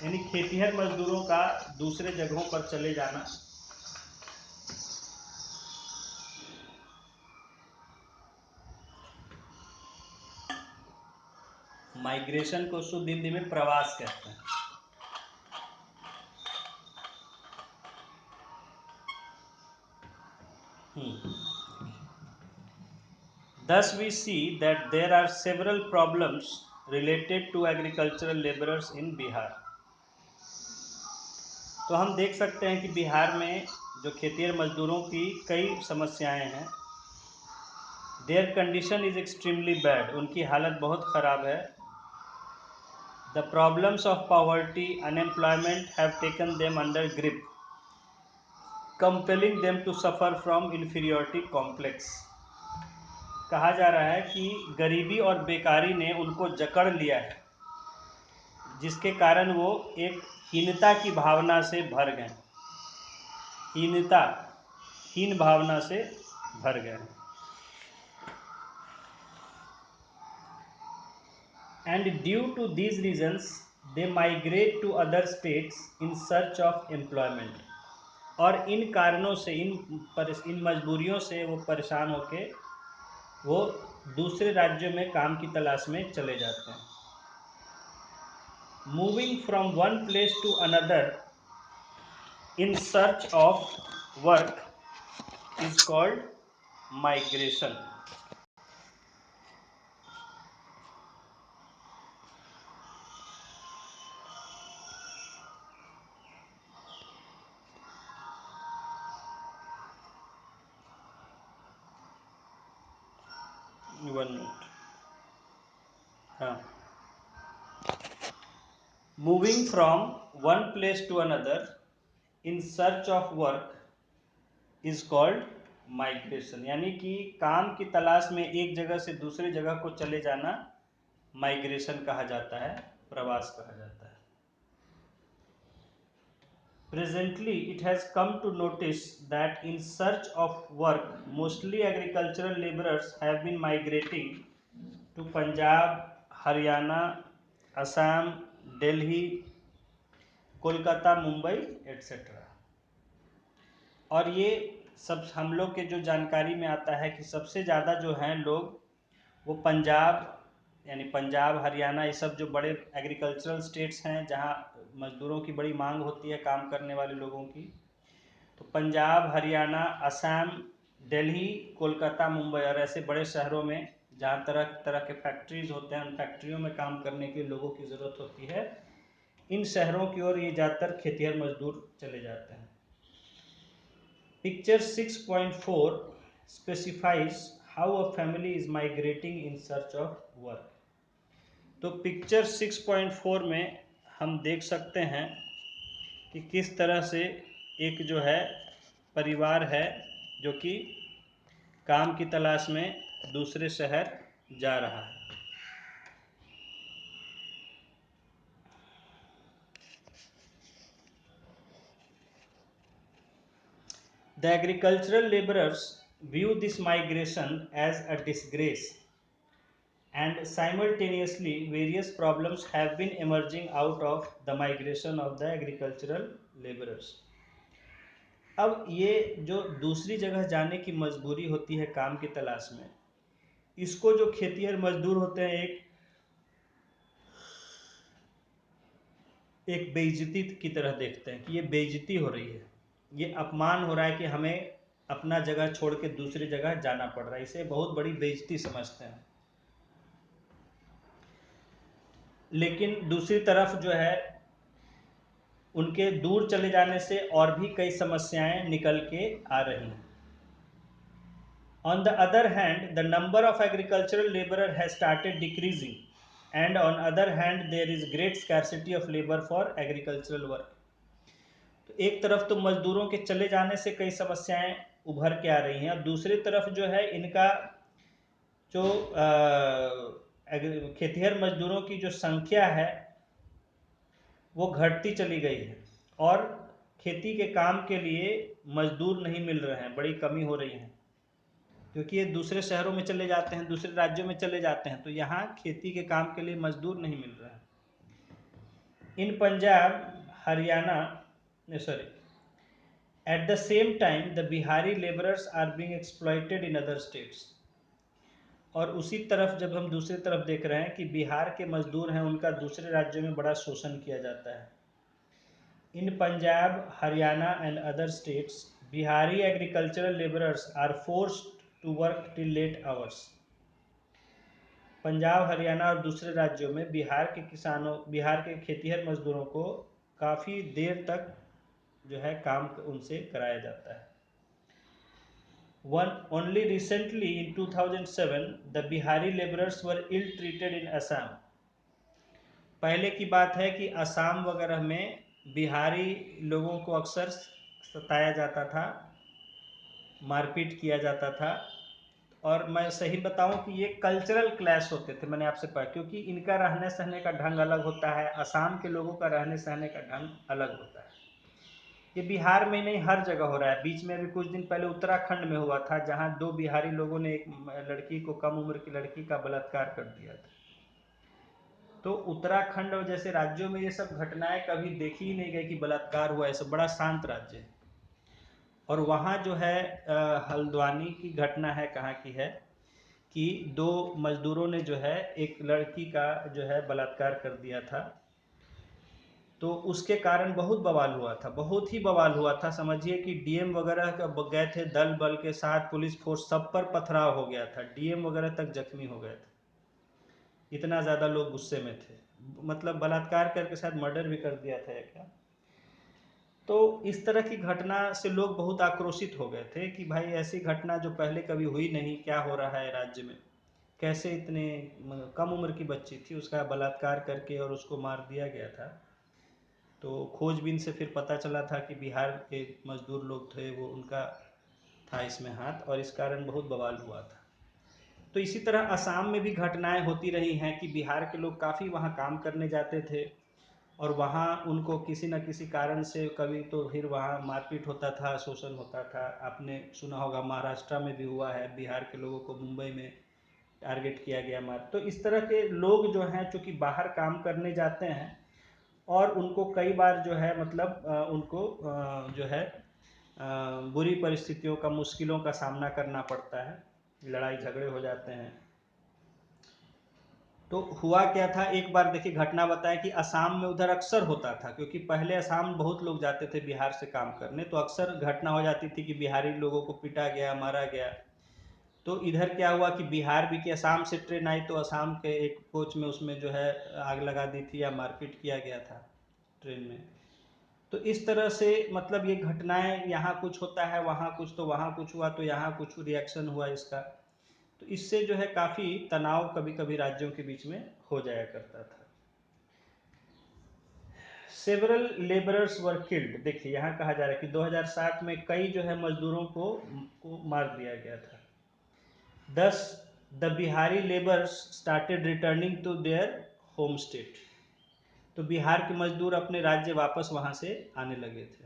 यानी खेतीहर मजदूरों का दूसरे जगहों पर चले जाना। माइग्रेशन को शुद्ध हिंदी में प्रवास कहते हैं। Thus we see that there are several problems related to agricultural laborers in Bihar। तो हम देख सकते हैं कि बिहार में जो खेतिहर मजदूरों की कई समस्याएं हैं। Their condition is extremely bad, उनकी हालत बहुत ख़राब है। The problems of poverty, unemployment have taken them under grip, compelling them to suffer from inferiority complex। कहा जा रहा है कि गरीबी और बेकारी ने उनको जकड़ लिया है, जिसके कारण वो एक हीनता की भावना से भर गए, हीन भावना से भर गए। And due to these reasons they migrate to other states in search of employment। और इन कारणों से, इन मजबूरियों से वो परेशान होके वो दूसरे राज्यों में काम की तलाश में चले जाते हैं। Moving from one place to another in search of work is called migration। One minute, हाँ। Moving from one place to another in search of work is called migration, यानी कि काम की तलाश में एक जगह से दूसरी जगह को चले जाना माइग्रेशन कहा जाता है, प्रवास कहा जाता है। Presently it has come to notice that in search of work mostly agricultural laborers have been migrating to Punjab, Haryana, Assam, Delhi, Kolkata, Mumbai etcetera. और ये सब हम लोग के जो जानकारी में आता है कि सबसे ज़्यादा जो हैं लोग वो पंजाब, यानी पंजाब, हरियाणा, ये सब जो बड़े एग्रीकल्चरल स्टेट्स हैं जहाँ मज़दूरों की बड़ी मांग होती है काम करने वाले लोगों की, तो पंजाब, हरियाणा, असम, दिल्ली, कोलकाता, मुंबई और ऐसे बड़े शहरों में जहाँ तरह तरह के फैक्ट्रीज होते हैं, उन फैक्ट्रियों में काम करने के लोगों की ज़रूरत होती है। इन शहरों की ओर ये ज़्यादातर खेतिहर मजदूर चले जाते हैं। Picture 6.4 specifies how a family is migrating in search of work. तो पिक्चर 6.4 में हम देख सकते हैं कि किस तरह से एक जो है परिवार है जो कि काम की तलाश में दूसरे शहर जा रहा है। The agricultural laborers view this migration as a disgrace, and simultaneously various problems have been emerging out of the migration of the agricultural laborers. अब ये जो दूसरी जगह जाने की मजबूरी होती है काम की तलाश में, इसको जो खेतिहर मजदूर होते हैं एक बेइज्जती की तरह देखते हैं कि ये बेइज्जती हो रही है, ये अपमान हो रहा है कि हमें अपना जगह छोड़ के दूसरी जगह जाना पड़ रहा है, इसे बहुत बड़ी बेइज्जती समझते हैं। लेकिन दूसरी तरफ जो है उनके दूर चले जाने से और भी कई समस्याएं निकल के आ रही हैं। On the other hand, the number of agricultural laborer has started decreasing, and on other hand there is great scarcity of labor for agricultural work. तो एक तरफ तो मजदूरों के चले जाने से कई समस्याएं उभर के आ रही हैं, और दूसरी तरफ जो है इनका जो खेतिहर मजदूरों की जो संख्या है वो घटती चली गई है, और खेती के काम के लिए मजदूर नहीं मिल रहे हैं, बड़ी कमी हो रही है, क्योंकि ये दूसरे शहरों में चले जाते हैं, दूसरे राज्यों में चले जाते हैं, तो यहाँ खेती के काम के लिए मजदूर नहीं मिल रहे हैं। In Punjab, Haryana, sorry, at the same time the Bihari labourers are being exploited in other states. और उसी तरफ जब हम दूसरी तरफ देख रहे हैं कि बिहार के मजदूर हैं, उनका दूसरे राज्यों में बड़ा शोषण किया जाता है। In Punjab, Haryana and other states, Bihari agricultural labourers are forced to work till late hours. Punjab, Haryana और दूसरे राज्यों में बिहार के खेतिहर मजदूरों को काफ़ी देर तक जो है काम उनसे कराया जाता है। Only recently in 2007 the Bihari laborers were ill treated in Assam. पहले की बात है कि असम वगैरह में बिहारी लोगों को अक्सर सताया जाता था, मारपीट किया जाता था, और मैं सही बताऊं कि ये कल्चरल क्लैश होते थे, मैंने आपसे कहा, क्योंकि इनका रहने सहने का ढंग अलग होता है, असम के लोगों का रहने सहने का ढंग अलग होता है। ये बिहार में नहीं, हर जगह हो रहा है। बीच में अभी कुछ दिन पहले उत्तराखंड में हुआ था, जहां 2 बिहारी लोगों ने एक लड़की को, कम उम्र की लड़की का बलात्कार कर दिया था। तो उत्तराखंड और जैसे राज्यों में ये सब घटनाएं कभी देखी ही नहीं गई कि बलात्कार हुआ, ऐसा बड़ा शांत राज्य है। और वहाँ जो है हल्द्वानी की घटना है, कहाँ की है कि 2 मजदूरों ने जो है एक लड़की का जो है बलात्कार कर दिया था, तो उसके कारण बहुत बवाल हुआ था, बहुत ही बवाल हुआ था। समझिए कि डीएम वगैरह गए थे दल बल के साथ, पुलिस फोर्स सब पर पथराव हो गया था, डीएम वगैरह तक जख्मी हो गए थे, इतना ज़्यादा लोग गुस्से में थे। मतलब बलात्कार करके शायद मर्डर भी कर दिया था या क्या। तो इस तरह की घटना से लोग बहुत आक्रोशित हो गए थे कि भाई ऐसी घटना जो पहले कभी हुई नहीं, क्या हो रहा है राज्य में, कैसे इतने कम उम्र की बच्ची थी, उसका बलात्कार करके और उसको मार दिया गया था। तो खोजबीन से फिर पता चला था कि बिहार के मजदूर लोग थे, वो उनका था इसमें हाथ, और इस कारण बहुत बवाल हुआ था। तो इसी तरह असम में भी घटनाएं होती रही हैं कि बिहार के लोग काफ़ी वहाँ काम करने जाते थे, और वहाँ उनको किसी न किसी कारण से कभी तो फिर वहाँ मारपीट होता था, शोषण होता था। आपने सुना होगा महाराष्ट्र में भी हुआ है, बिहार के लोगों को मुंबई में टारगेट किया गया मार। तो इस तरह के लोग जो हैं चूँकि बाहर काम करने जाते हैं, और उनको कई बार जो है मतलब उनको जो है बुरी परिस्थितियों का, मुश्किलों का सामना करना पड़ता है, लड़ाई झगड़े हो जाते हैं। तो हुआ क्या था, एक बार देखिए घटना बताया कि असम में उधर अक्सर होता था, क्योंकि पहले असम बहुत लोग जाते थे बिहार से काम करने, तो अक्सर घटना हो जाती थी कि बिहारी लोगों को पीटा गया, मारा गया। तो इधर क्या हुआ कि बिहार भी की असम से ट्रेन आई, तो असम के एक कोच में उसमें जो है आग लगा दी थी या मारपीट किया गया था ट्रेन में। तो इस तरह से मतलब ये घटनाएं, यहाँ कुछ होता है वहाँ कुछ, तो वहाँ कुछ हुआ तो यहाँ कुछ रिएक्शन हुआ इसका। तो इससे जो है काफ़ी तनाव कभी कभी राज्यों के बीच में हो जाया करता था। सेवरल लेबरर्स वर किल्ड, देखिए यहाँ कहा जा रहा है कि 2007 में कई जो है मजदूरों को मार दिया गया था। Thus, the Bihari laborers started returning to their home state. तो बिहार के मजदूर अपने राज्य वापस वहां से आने लगे थे।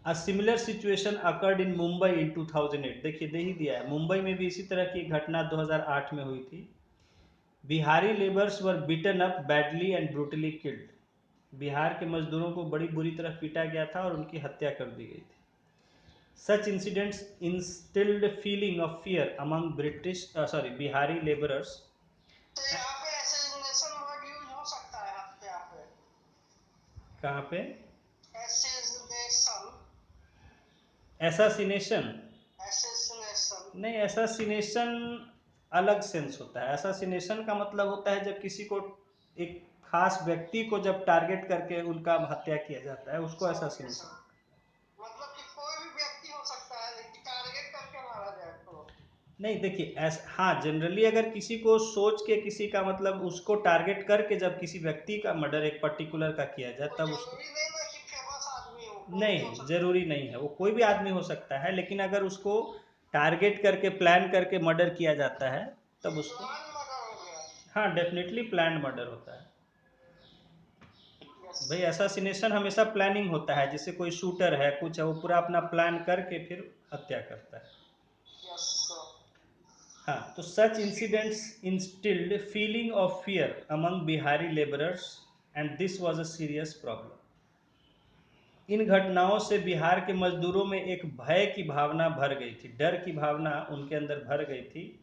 A similar situation occurred in Mumbai in 2008. देखिए दे ही दिया है, मुंबई में भी इसी तरह की घटना 2008 में हुई थी। Bihari labours were beaten up badly and brutally killed. Bihar के मजदूरों को बड़ी बुरी तरह पीटा गया था और उनकी हत्या कर दी गई थी। Such incidents instilled feeling of fear among Bihari laborers.
तो यहाँ पे assassination वर्ड यूज हो सकता है यहाँ पे
कहाँ पे?
assassination
एसासिनेशन
assassination
नहीं, एसासिनेशन अलग सेंस होता है। एसासिनेशन का मतलब होता है जब किसी को, एक खास व्यक्ति को जब टारगेट करके उनका हत्या किया जाता है, उसको एसासिनेशन।
मतलब कि कोई भी व्यक्ति हो सकता है लेकिन टारगेट करके मारा जाए तो
नहीं देखिए, हाँ जनरली अगर किसी को सोच के, किसी का मतलब उसको टारगेट करके जब किसी व्यक्ति का मर्डर एक पर्टिकुलर का किया जाए तब उसको,
जरूरी नहीं ना कि फेमस आदमी हो, कोई भी हो
नहीं
सकता
जरूरी नहीं है, वो कोई भी आदमी हो सकता है, लेकिन अगर उसको टारगेट करके प्लान करके मर्डर किया जाता है तब उसको,
प्लान मर्डर हो गया।
हाँ डेफिनेटली प्लान मर्डर होता है
यस
भाई। एसासिनेशन हमेशा प्लानिंग होता है, जैसे कोई शूटर है कुछ है, वो पूरा अपना प्लान करके फिर हत्या करता है।
यस
हाँ, तो such incidents instilled feeling of fear among Bihari labourers and this was a serious problem. इन घटनाओं से बिहार के मजदूरों में एक भय की भावना भर गई थी, डर की भावना उनके अंदर भर गई थी,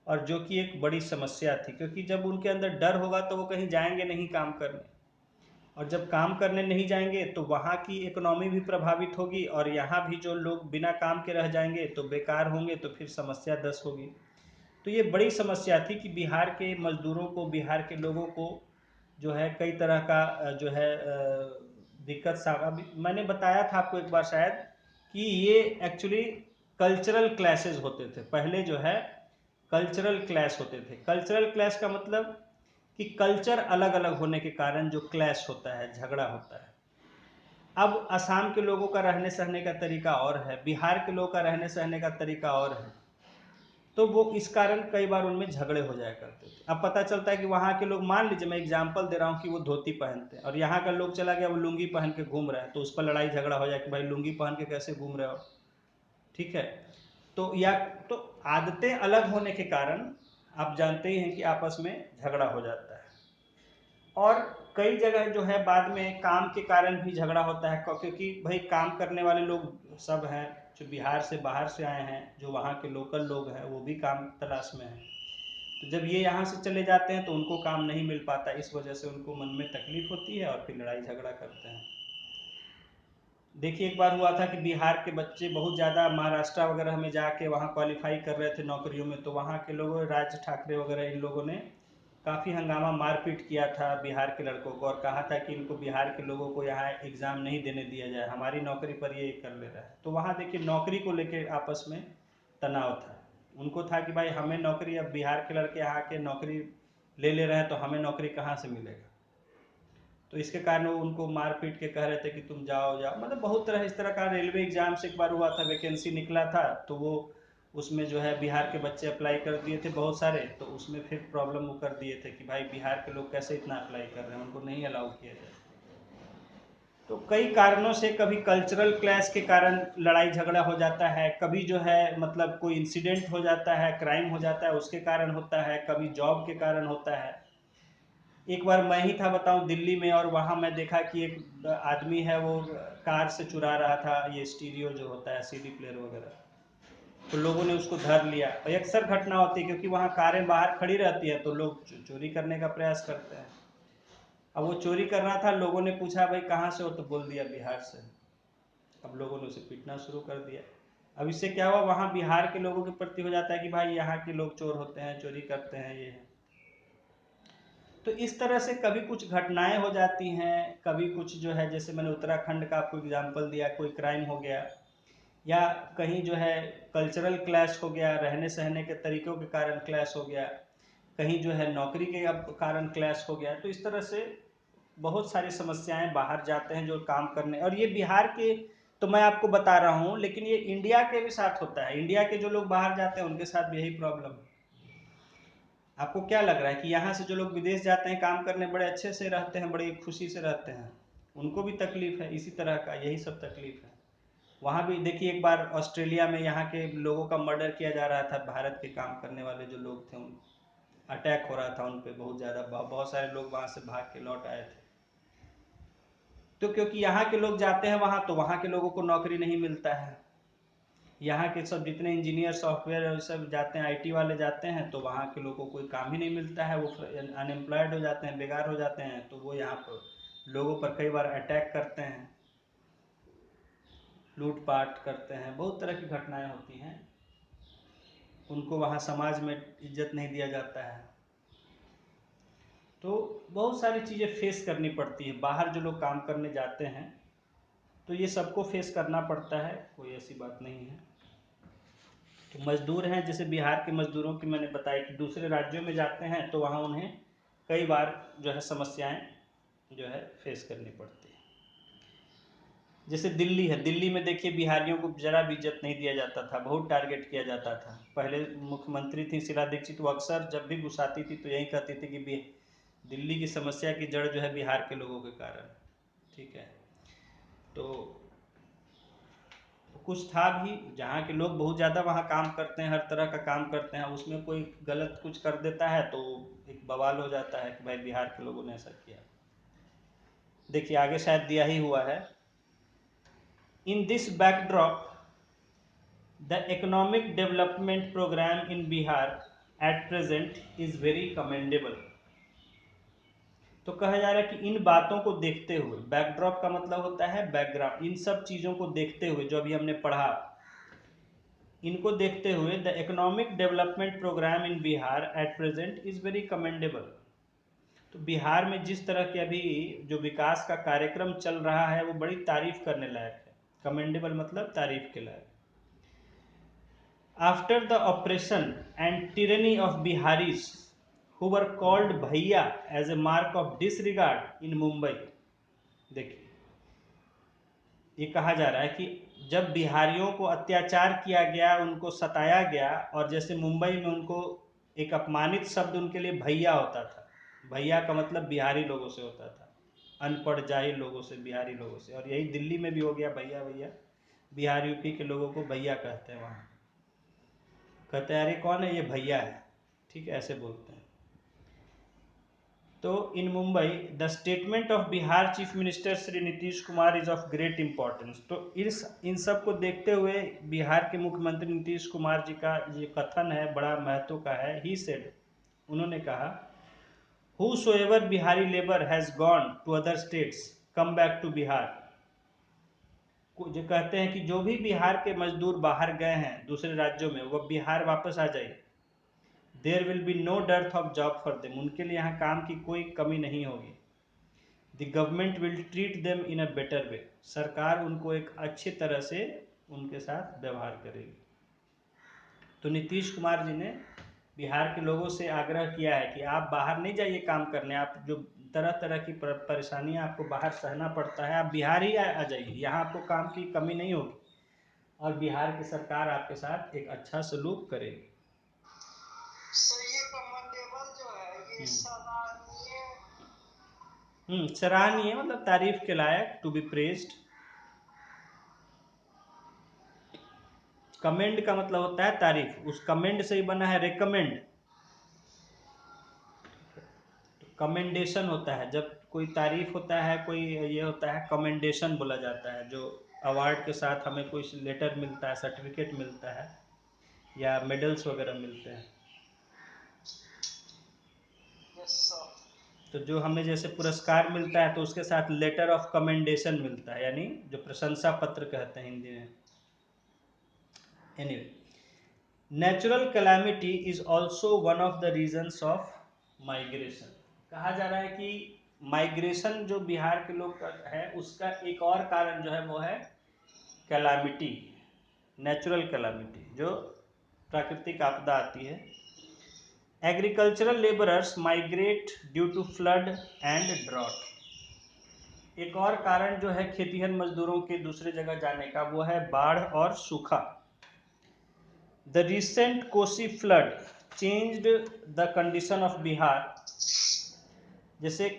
और जो कि एक बड़ी समस्या थी, क्योंकि जब उनके अंदर डर होगा तो वो कहीं जाएंगे नहीं काम करने, और जब काम करने नहीं जाएंगे तो वहाँ की इकोनॉमी भी प्रभावित होगी, और यहाँ भी जो लोग बिना काम के रह जाएंगे तो बेकार होंगे, तो फिर समस्या 10 होगी। तो ये बड़ी समस्या थी कि बिहार के मजदूरों को, बिहार के लोगों को जो है कई तरह का जो है दिक्कत। अभी मैंने बताया था आपको एक बार शायद कि ये एक्चुअली कल्चरल क्लैशेज होते थे पहले, जो है कल्चरल क्लैश होते थे। कल्चरल क्लैश का मतलब कि कल्चर अलग अलग होने के कारण जो क्लैश होता है, झगड़ा होता है। अब असम के लोगों का रहने सहने का तरीका और है, बिहार के लोगों का रहने सहने का तरीका और है, तो वो इस कारण कई बार उनमें झगड़े हो जाया करते थे। अब पता चलता है कि वहाँ के लोग, मान लीजिए मैं एग्जांपल दे रहा हूँ कि वो धोती पहनते हैं और यहाँ का लोग चला गया वो लुंगी पहन के घूम रहा है, तो उस पर लड़ाई झगड़ा हो जाए कि भाई लुंगी पहन के कैसे घूम रहे हो, ठीक है। तो या तो आदतें अलग होने के कारण आप जानते ही हैं कि आपस में झगड़ा हो जाता है। और कई जगह जो है बाद में काम के कारण भी झगड़ा होता है, क्योंकि भाई काम करने वाले लोग सब हैं जो बिहार से बाहर से आए हैं, जो वहाँ के लोकल लोग हैं वो भी काम तलाश में हैं, तो जब ये यहाँ से चले जाते हैं तो उनको काम नहीं मिल पाता, इस वजह से उनको मन में तकलीफ होती है और फिर लड़ाई झगड़ा करते हैं। देखिए एक बार हुआ था कि बिहार के बच्चे बहुत ज़्यादा महाराष्ट्र वगैरह में जाके वहाँ क्वालिफाई कर रहे थे नौकरियों में, तो वहाँ के लोगों, राज ठाकरे वगैरह इन लोगों ने काफ़ी हंगामा मारपीट किया था बिहार के लड़कों को, और कहा था कि इनको बिहार के लोगों को यहाँ एग्ज़ाम नहीं देने दिया जाए, हमारी नौकरी पर ये कर ले रहा है। तो वहाँ देखिए नौकरी को लेकर आपस में तनाव था, उनको था कि भाई हमें नौकरी, अब बिहार के लड़के यहाँ के नौकरी ले रहे हैं तो हमें नौकरी कहाँ से मिलेगा, तो इसके कारण वो उनको मार पीट के कह रहे थे कि तुम जाओ जाओ, मतलब बहुत तरह इस तरह का। रेलवे एग्जाम से एक बार हुआ था, वैकेंसी निकला था, तो वो उसमें जो है बिहार के बच्चे अप्लाई कर दिए थे बहुत सारे, तो उसमें फिर प्रॉब्लम वो कर दिए थे कि भाई बिहार के लोग कैसे इतना अप्लाई कर रहे हैं, उनको नहीं अलाउ किया जाए। तो कई कारणों से, कभी कल्चरल क्लैश के कारण लड़ाई झगड़ा हो जाता है, कभी जो है मतलब कोई इंसिडेंट हो जाता है, क्राइम हो जाता है उसके कारण होता है, कभी जॉब के कारण होता है। एक बार मैं ही था बताऊं दिल्ली में, और वहाँ मैं देखा कि एक आदमी है वो कार से चुरा रहा था ये स्टीरियो जो होता है, सीडी प्लेयर वगैरह, तो लोगों ने उसको धर लिया। और अक्सर घटना होती है क्योंकि वहाँ कारें बाहर खड़ी रहती है तो लोग चोरी करने का प्रयास करते हैं। अब वो चोरी कर रहा था, लोगों ने पूछा भाई कहाँ से हो, तो बोल दिया बिहार से। अब लोगों ने उसे पीटना शुरू कर दिया। अब इससे क्या हुआ, वहाँ बिहार के लोगों के प्रति हो जाता है कि भाई यहाँ के लोग चोर होते हैं, चोरी करते हैं, ये है। तो इस तरह से कभी कुछ घटनाएं हो जाती हैं, कभी कुछ जो है, जैसे मैंने उत्तराखंड का आपको एग्जाम्पल दिया, कोई क्राइम हो गया, या कहीं जो है कल्चरल क्लैश हो गया, रहने सहने के तरीकों के कारण क्लैश हो गया, कहीं जो है नौकरी के कारण क्लैश हो गया। तो इस तरह से बहुत सारी समस्याएं, बाहर जाते हैं जो काम करने। और ये बिहार के तो मैं आपको बता रहा हूँ, लेकिन ये इंडिया के भी साथ होता है। इंडिया के जो लोग बाहर जाते हैं उनके साथ भी यही प्रॉब्लम है। आपको क्या लग रहा है कि यहाँ से जो लोग विदेश जाते हैं काम करने, बड़े अच्छे से रहते हैं, बड़ी खुशी से रहते हैं, उनको भी तकलीफ है इसी तरह का, यही सब तकलीफ है। वहाँ भी देखिए, एक बार ऑस्ट्रेलिया में यहाँ के लोगों का मर्डर किया जा रहा था, भारत के काम करने वाले जो लोग थे, उन अटैक हो रहा था उन पे बहुत ज़्यादा, बहुत सारे लोग वहाँ से भाग के लौट आए थे। तो क्योंकि यहाँ के लोग जाते हैं वहाँ, तो वहाँ के लोगों को नौकरी नहीं मिलता है। यहाँ के सब जितने इंजीनियर, सॉफ्टवेयर सब जाते हैं, आईटी वाले जाते हैं, तो वहाँ के लोगों को कोई काम ही नहीं मिलता है, वो अनएम्प्लॉयड हो जाते हैं, बेकार हो जाते हैं। तो वो यहाँ पर लोगों पर कई बार अटैक करते हैं, लूटपाट करते हैं, बहुत तरह की घटनाएं होती हैं। उनको वहाँ समाज में इज्जत नहीं दिया जाता है। तो बहुत सारी चीज़ें फेस करनी पड़ती है। बाहर जो लोग काम करने जाते हैं तो ये सबको फेस करना पड़ता है, कोई ऐसी बात नहीं है। तो मजदूर हैं, जैसे बिहार के मजदूरों की मैंने बताया कि दूसरे राज्यों में जाते हैं तो वहाँ उन्हें कई बार जो है समस्याएं जो है फेस करनी पड़ती है। जैसे दिल्ली है, दिल्ली में देखिए बिहारियों को ज़रा भी इज्जत नहीं दिया जाता था, बहुत टारगेट किया जाता था। पहले मुख्यमंत्री थी शीला दीक्षित, वो अक्सर जब भी गुस्साती थी तो यही कहती थी कि दिल्ली की समस्या की जड़ जो है बिहार के लोगों के कारण, ठीक है। तो कुछ था भी, जहाँ के लोग बहुत ज़्यादा वहाँ काम करते हैं, हर तरह का काम करते हैं, उसमें कोई गलत कुछ कर देता है तो एक बवाल हो जाता है कि भाई बिहार के लोगों ने ऐसा किया। देखिए आगे शायद दिया ही हुआ है, in this backdrop the economic development programme in Bihar at present is very commendable. तो कहा जा रहा है कि इन बातों को देखते हुए, बैकड्रॉप का मतलब होता है बैकग्राउंड, इन सब चीज़ों को देखते हुए जो अभी हमने पढ़ा, इनको देखते हुए the economic development programme in Bihar at present is very commendable. तो बिहार में जिस तरह के अभी जो विकास का कार्यक्रम चल रहा है वो बड़ी तारीफ करने लायक है। कमेंडेबल मतलब तारीफ के लायक। After the operation and tyranny of Biharis who were called भैया as a mark of disregard in Mumbai. देखिए ये कहा जा रहा है कि जब बिहारियों को अत्याचार किया गया, उनको सताया गया, और जैसे मुंबई में उनको एक अपमानित शब्द उनके लिए भैया होता था। भैया का मतलब बिहारी लोगों से होता था, अनपढ़ जाहिल लोगों से, बिहारी लोगों से। और यही दिल्ली में भी हो गया भैया भैया, बिहार यूपी के लोगों को भैया कहते हैं। वहाँ कहते हैं अरे कौन है ये, भैया है, ठीक है, ऐसे बोलते हैं। तो in Mumbai the statement of Bihar chief minister Shri Nitish Kumar is of great importance. तो इन सब को देखते हुए बिहार के मुख्यमंत्री नीतीश कुमार जी का ये कथन है, बड़ा महत्व का है। ही सेड, उन्होंने कहा, whosoever Bihari labour has gone to other states come back to Bihar. जो कहते हैं कि जो भी बिहार के मजदूर बाहर गए हैं दूसरे राज्यों में, वह बिहार वापस आ जाए। There will be no dearth of job for them, उनके लिए यहाँ काम की कोई कमी नहीं होगी। The government will treat them in a better way, सरकार उनको एक अच्छी तरह से उनके साथ व्यवहार करेगी। तो नीतीश कुमार जी ने बिहार के लोगों से आग्रह किया है कि आप बाहर नहीं जाइए काम करने, आप जो तरह तरह की परेशानियां आपको बाहर सहना पड़ता है, आप बिहार ही आ जाइए, यहाँ आपको काम की कमी नहीं होगी और बिहार की सरकार आपके साथ एक अच्छा सलूक करेगी।
सर ये कमेंडेबल जो है ये सराहनीय।
सराहनीय मतलब तारीफ के लायक, टू बी प्रेज्ड। कमेंड का मतलब होता है तारीफ, उस कमेंड से ही बना है रेकमेंड। कमेंडेशन होता है जब कोई तारीफ होता है, कोई ये होता है, कमेंडेशन बोला जाता है। जो अवार्ड के साथ हमें कोई लेटर मिलता है, सर्टिफिकेट मिलता है, या मेडल्स वगैरह मिलते हैं।
Yes sir.
तो जो हमें जैसे पुरस्कार मिलता है तो उसके साथ लेटर ऑफ कमेंडेशन मिलता है, यानी जो प्रशंसा पत्र कहते हैं हिंदी में। Anyway, natural calamity is also one of the reasons of migration. कहा जा रहा है कि माइग्रेशन जो बिहार के लोग है उसका एक और कारण जो है वो है कैलामिटी, नेचुरल कैलामिटी, जो प्राकृतिक आपदा आती है। Agricultural labourers migrate due to flood and drought. एक और कारण जो है खेतीहर मजदूरों के दूसरे जगह जाने का वो है बाढ़ और सूखा। The recent Kosi flood changed the condition of Bihar. जैसे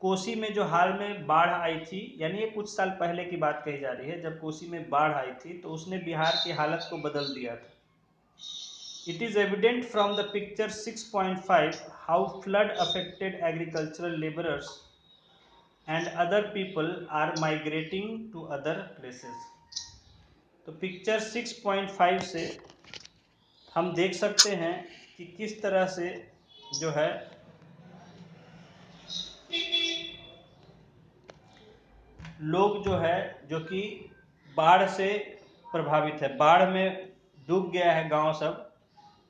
कोसी में जो हाल में बाढ़ आई थी, यानी ये कुछ साल पहले की बात कही जा रही है, जब कोसी में बाढ़ आई थी तो उसने बिहार की हालत को बदल दिया था। It is evident from the picture 6.5 how flood affected agricultural laborers and other people are migrating to other places। तो पिक्चर 6.5 से हम देख सकते हैं कि किस तरह से जो है लोग जो है जो कि बाढ़ से प्रभावित है, बाढ़ में डूब गया है गांव सब,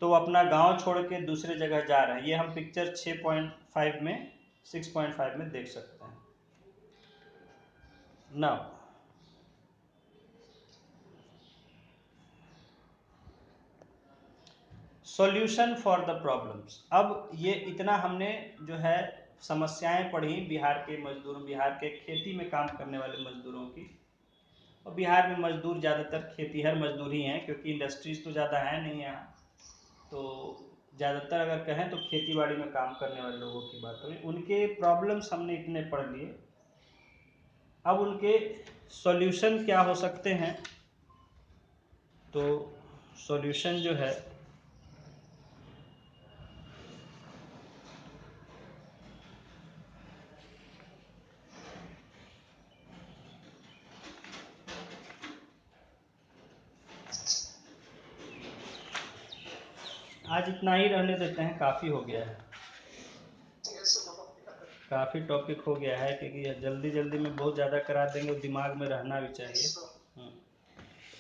तो वो अपना गांव छोड़ के दूसरे जगह जा रहे हैं। ये हम पिक्चर 6.5 में 6.5 में देख सकते हैं। Now solution for the problems. अब ये इतना हमने जो है समस्याएं पढ़ी बिहार के मजदूरों, बिहार के खेती में काम करने वाले मजदूरों की। और बिहार में मजदूर ज़्यादातर खेतीहर मजदूर ही हैं, क्योंकि इंडस्ट्रीज तो ज़्यादा है नहीं यहाँ। तो ज़्यादातर अगर कहें तो खेती बाड़ी में काम करने वाले लोगों की बात हुई, उनके प्रॉब्लम्स हमने इतने पढ़ लिए। अब उनके सॉल्यूशन क्या हो सकते हैं, तो सॉल्यूशन जो है आज इतना ही रहने देते हैं, काफ़ी हो गया है, काफ़ी टॉपिक हो गया है, क्योंकि जल्दी जल्दी में बहुत ज़्यादा करा देंगे, दिमाग में रहना भी चाहिए।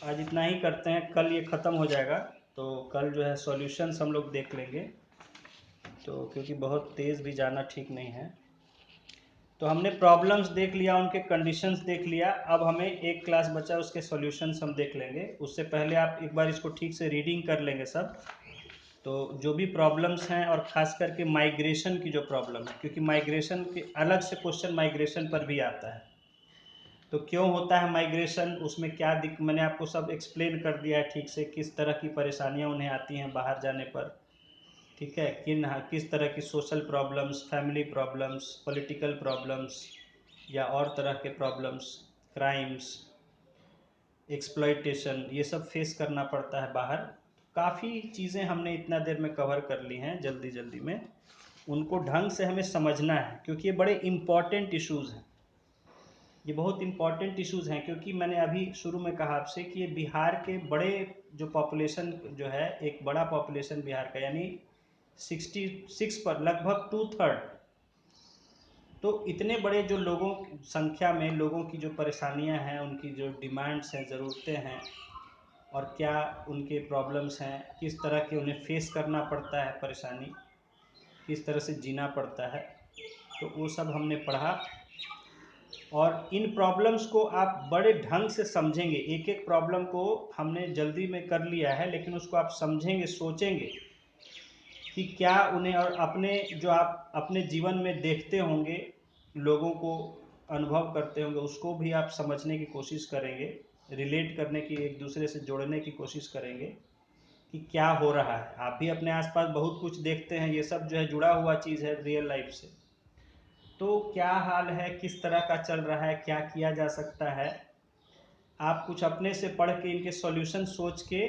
आज इतना ही करते हैं, कल ये ख़त्म हो जाएगा, तो कल जो है सॉल्यूशंस हम लोग देख लेंगे, तो क्योंकि बहुत तेज़ भी जाना ठीक नहीं है। तो हमने प्रॉब्लम्स देख लिया, उनके कंडीशंस देख लिया, अब हमें एक क्लास बचा, उसके सॉल्यूशंस हम देख लेंगे। उससे पहले आप एक बार इसको ठीक से रीडिंग कर लेंगे सब। तो जो भी प्रॉब्लम्स हैं, और ख़ास करके माइग्रेशन की जो प्रॉब्लम है, क्योंकि माइग्रेशन के अलग से क्वेश्चन माइग्रेशन पर भी आता है। तो क्यों होता है माइग्रेशन, उसमें क्या मैंने आपको सब एक्सप्लेन कर दिया है ठीक से, किस तरह की परेशानियां उन्हें आती हैं बाहर जाने पर, ठीक है, किस तरह की social problems, family problems, political problems या और तरह के प्रॉब्लम्स, क्राइम्स, एक्सप्लॉइटेशन, ये सब फेस करना पड़ता है बाहर। काफ़ी चीज़ें हमने इतना देर में कवर कर ली हैं जल्दी जल्दी में। उनको ढंग से हमें समझना है, क्योंकि ये बड़े इम्पॉर्टेंट इश्यूज़ हैं, ये बहुत इम्पॉर्टेंट इश्यूज़ हैं। क्योंकि मैंने अभी शुरू में कहा आपसे कि ये बिहार के बड़े जो पॉपुलेशन जो है, एक बड़ा पॉपुलेशन बिहार का, यानी 66 पर लगभग 2/3। तो इतने बड़े जो लोगों संख्या में लोगों की जो परेशानियां हैं, उनकी जो डिमांड्स हैं, ज़रूरतें हैं, और क्या उनके प्रॉब्लम्स हैं, किस तरह के उन्हें फेस करना पड़ता है, परेशानी किस तरह से जीना पड़ता है, तो वो सब हमने पढ़ा। और इन प्रॉब्लम्स को आप बड़े ढंग से समझेंगे, एक एक प्रॉब्लम को हमने जल्दी में कर लिया है, लेकिन उसको आप समझेंगे, सोचेंगे कि क्या उन्हें, और अपने जो आप अपने जीवन में देखते होंगे, लोगों को अनुभव करते होंगे, उसको भी आप समझने की कोशिश करेंगे, रिलेट करने की, एक दूसरे से जोड़ने की कोशिश करेंगे कि क्या हो रहा है। आप भी अपने आसपास बहुत कुछ देखते हैं, ये सब जो है जुड़ा हुआ चीज़ है रियल लाइफ से। तो क्या हाल है, किस तरह का चल रहा है, क्या किया जा सकता है, आप कुछ अपने से पढ़ के इनके सॉल्यूशन सोच के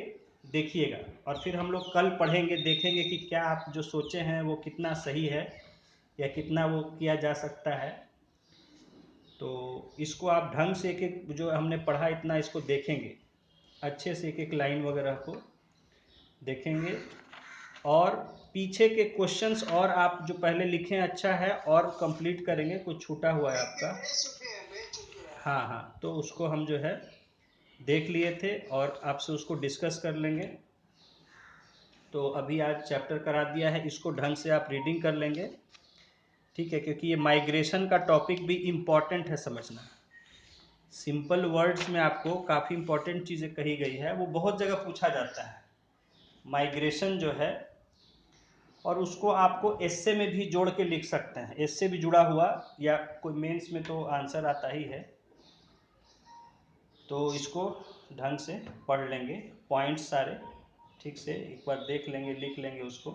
देखिएगा। और फिर हम लोग कल पढ़ेंगे, देखेंगे कि क्या आप जो सोचे हैं वो कितना सही है, या कितना वो किया जा सकता है। तो इसको आप ढंग से एक एक जो हमने पढ़ा इतना इसको देखेंगे, अच्छे से एक एक लाइन वगैरह को देखेंगे, और पीछे के क्वेश्चंस और आप जो पहले लिखे हैं अच्छा है, और कंप्लीट करेंगे, कुछ छूटा हुआ है आपका।
भेज चुके हैं।
हाँ हाँ, तो उसको हम जो है देख लिए थे और आपसे उसको डिस्कस कर लेंगे। तो अभी आज चैप्टर करा दिया है, इसको ढंग से आप रीडिंग कर लेंगे, ठीक है, क्योंकि ये माइग्रेशन का टॉपिक भी इम्पॉर्टेंट है समझना। सिंपल वर्ड्स में आपको काफ़ी इंपॉर्टेंट चीज़ें कही गई है, वो बहुत जगह पूछा जाता है माइग्रेशन जो है, और उसको आपको एस्से में भी जोड़ के लिख सकते हैं, एस्से भी जुड़ा हुआ, या कोई मेंस में तो आंसर आता ही है। तो इसको ढंग से पढ़ लेंगे, पॉइंट्स सारे ठीक से एक बार देख लेंगे, लिख लेंगे उसको।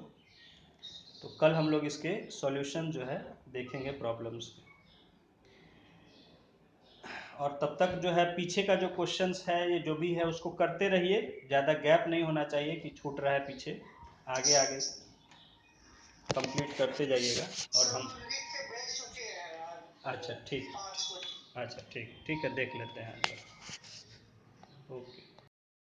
तो कल हम लोग इसके सॉल्यूशन जो है देखेंगे प्रॉब्लम्स के। और तब तक जो है पीछे का जो क्वेश्चंस है, ये जो भी है उसको करते रहिए, ज़्यादा गैप नहीं होना चाहिए कि छूट रहा है पीछे, आगे आगे कंप्लीट करते जाइएगा। और हम
लिख के भेज चुके हैं यार।
अच्छा ठीक,
5
अच्छा ठीक, ठीक है, देख लेते हैं आंसर। ओके।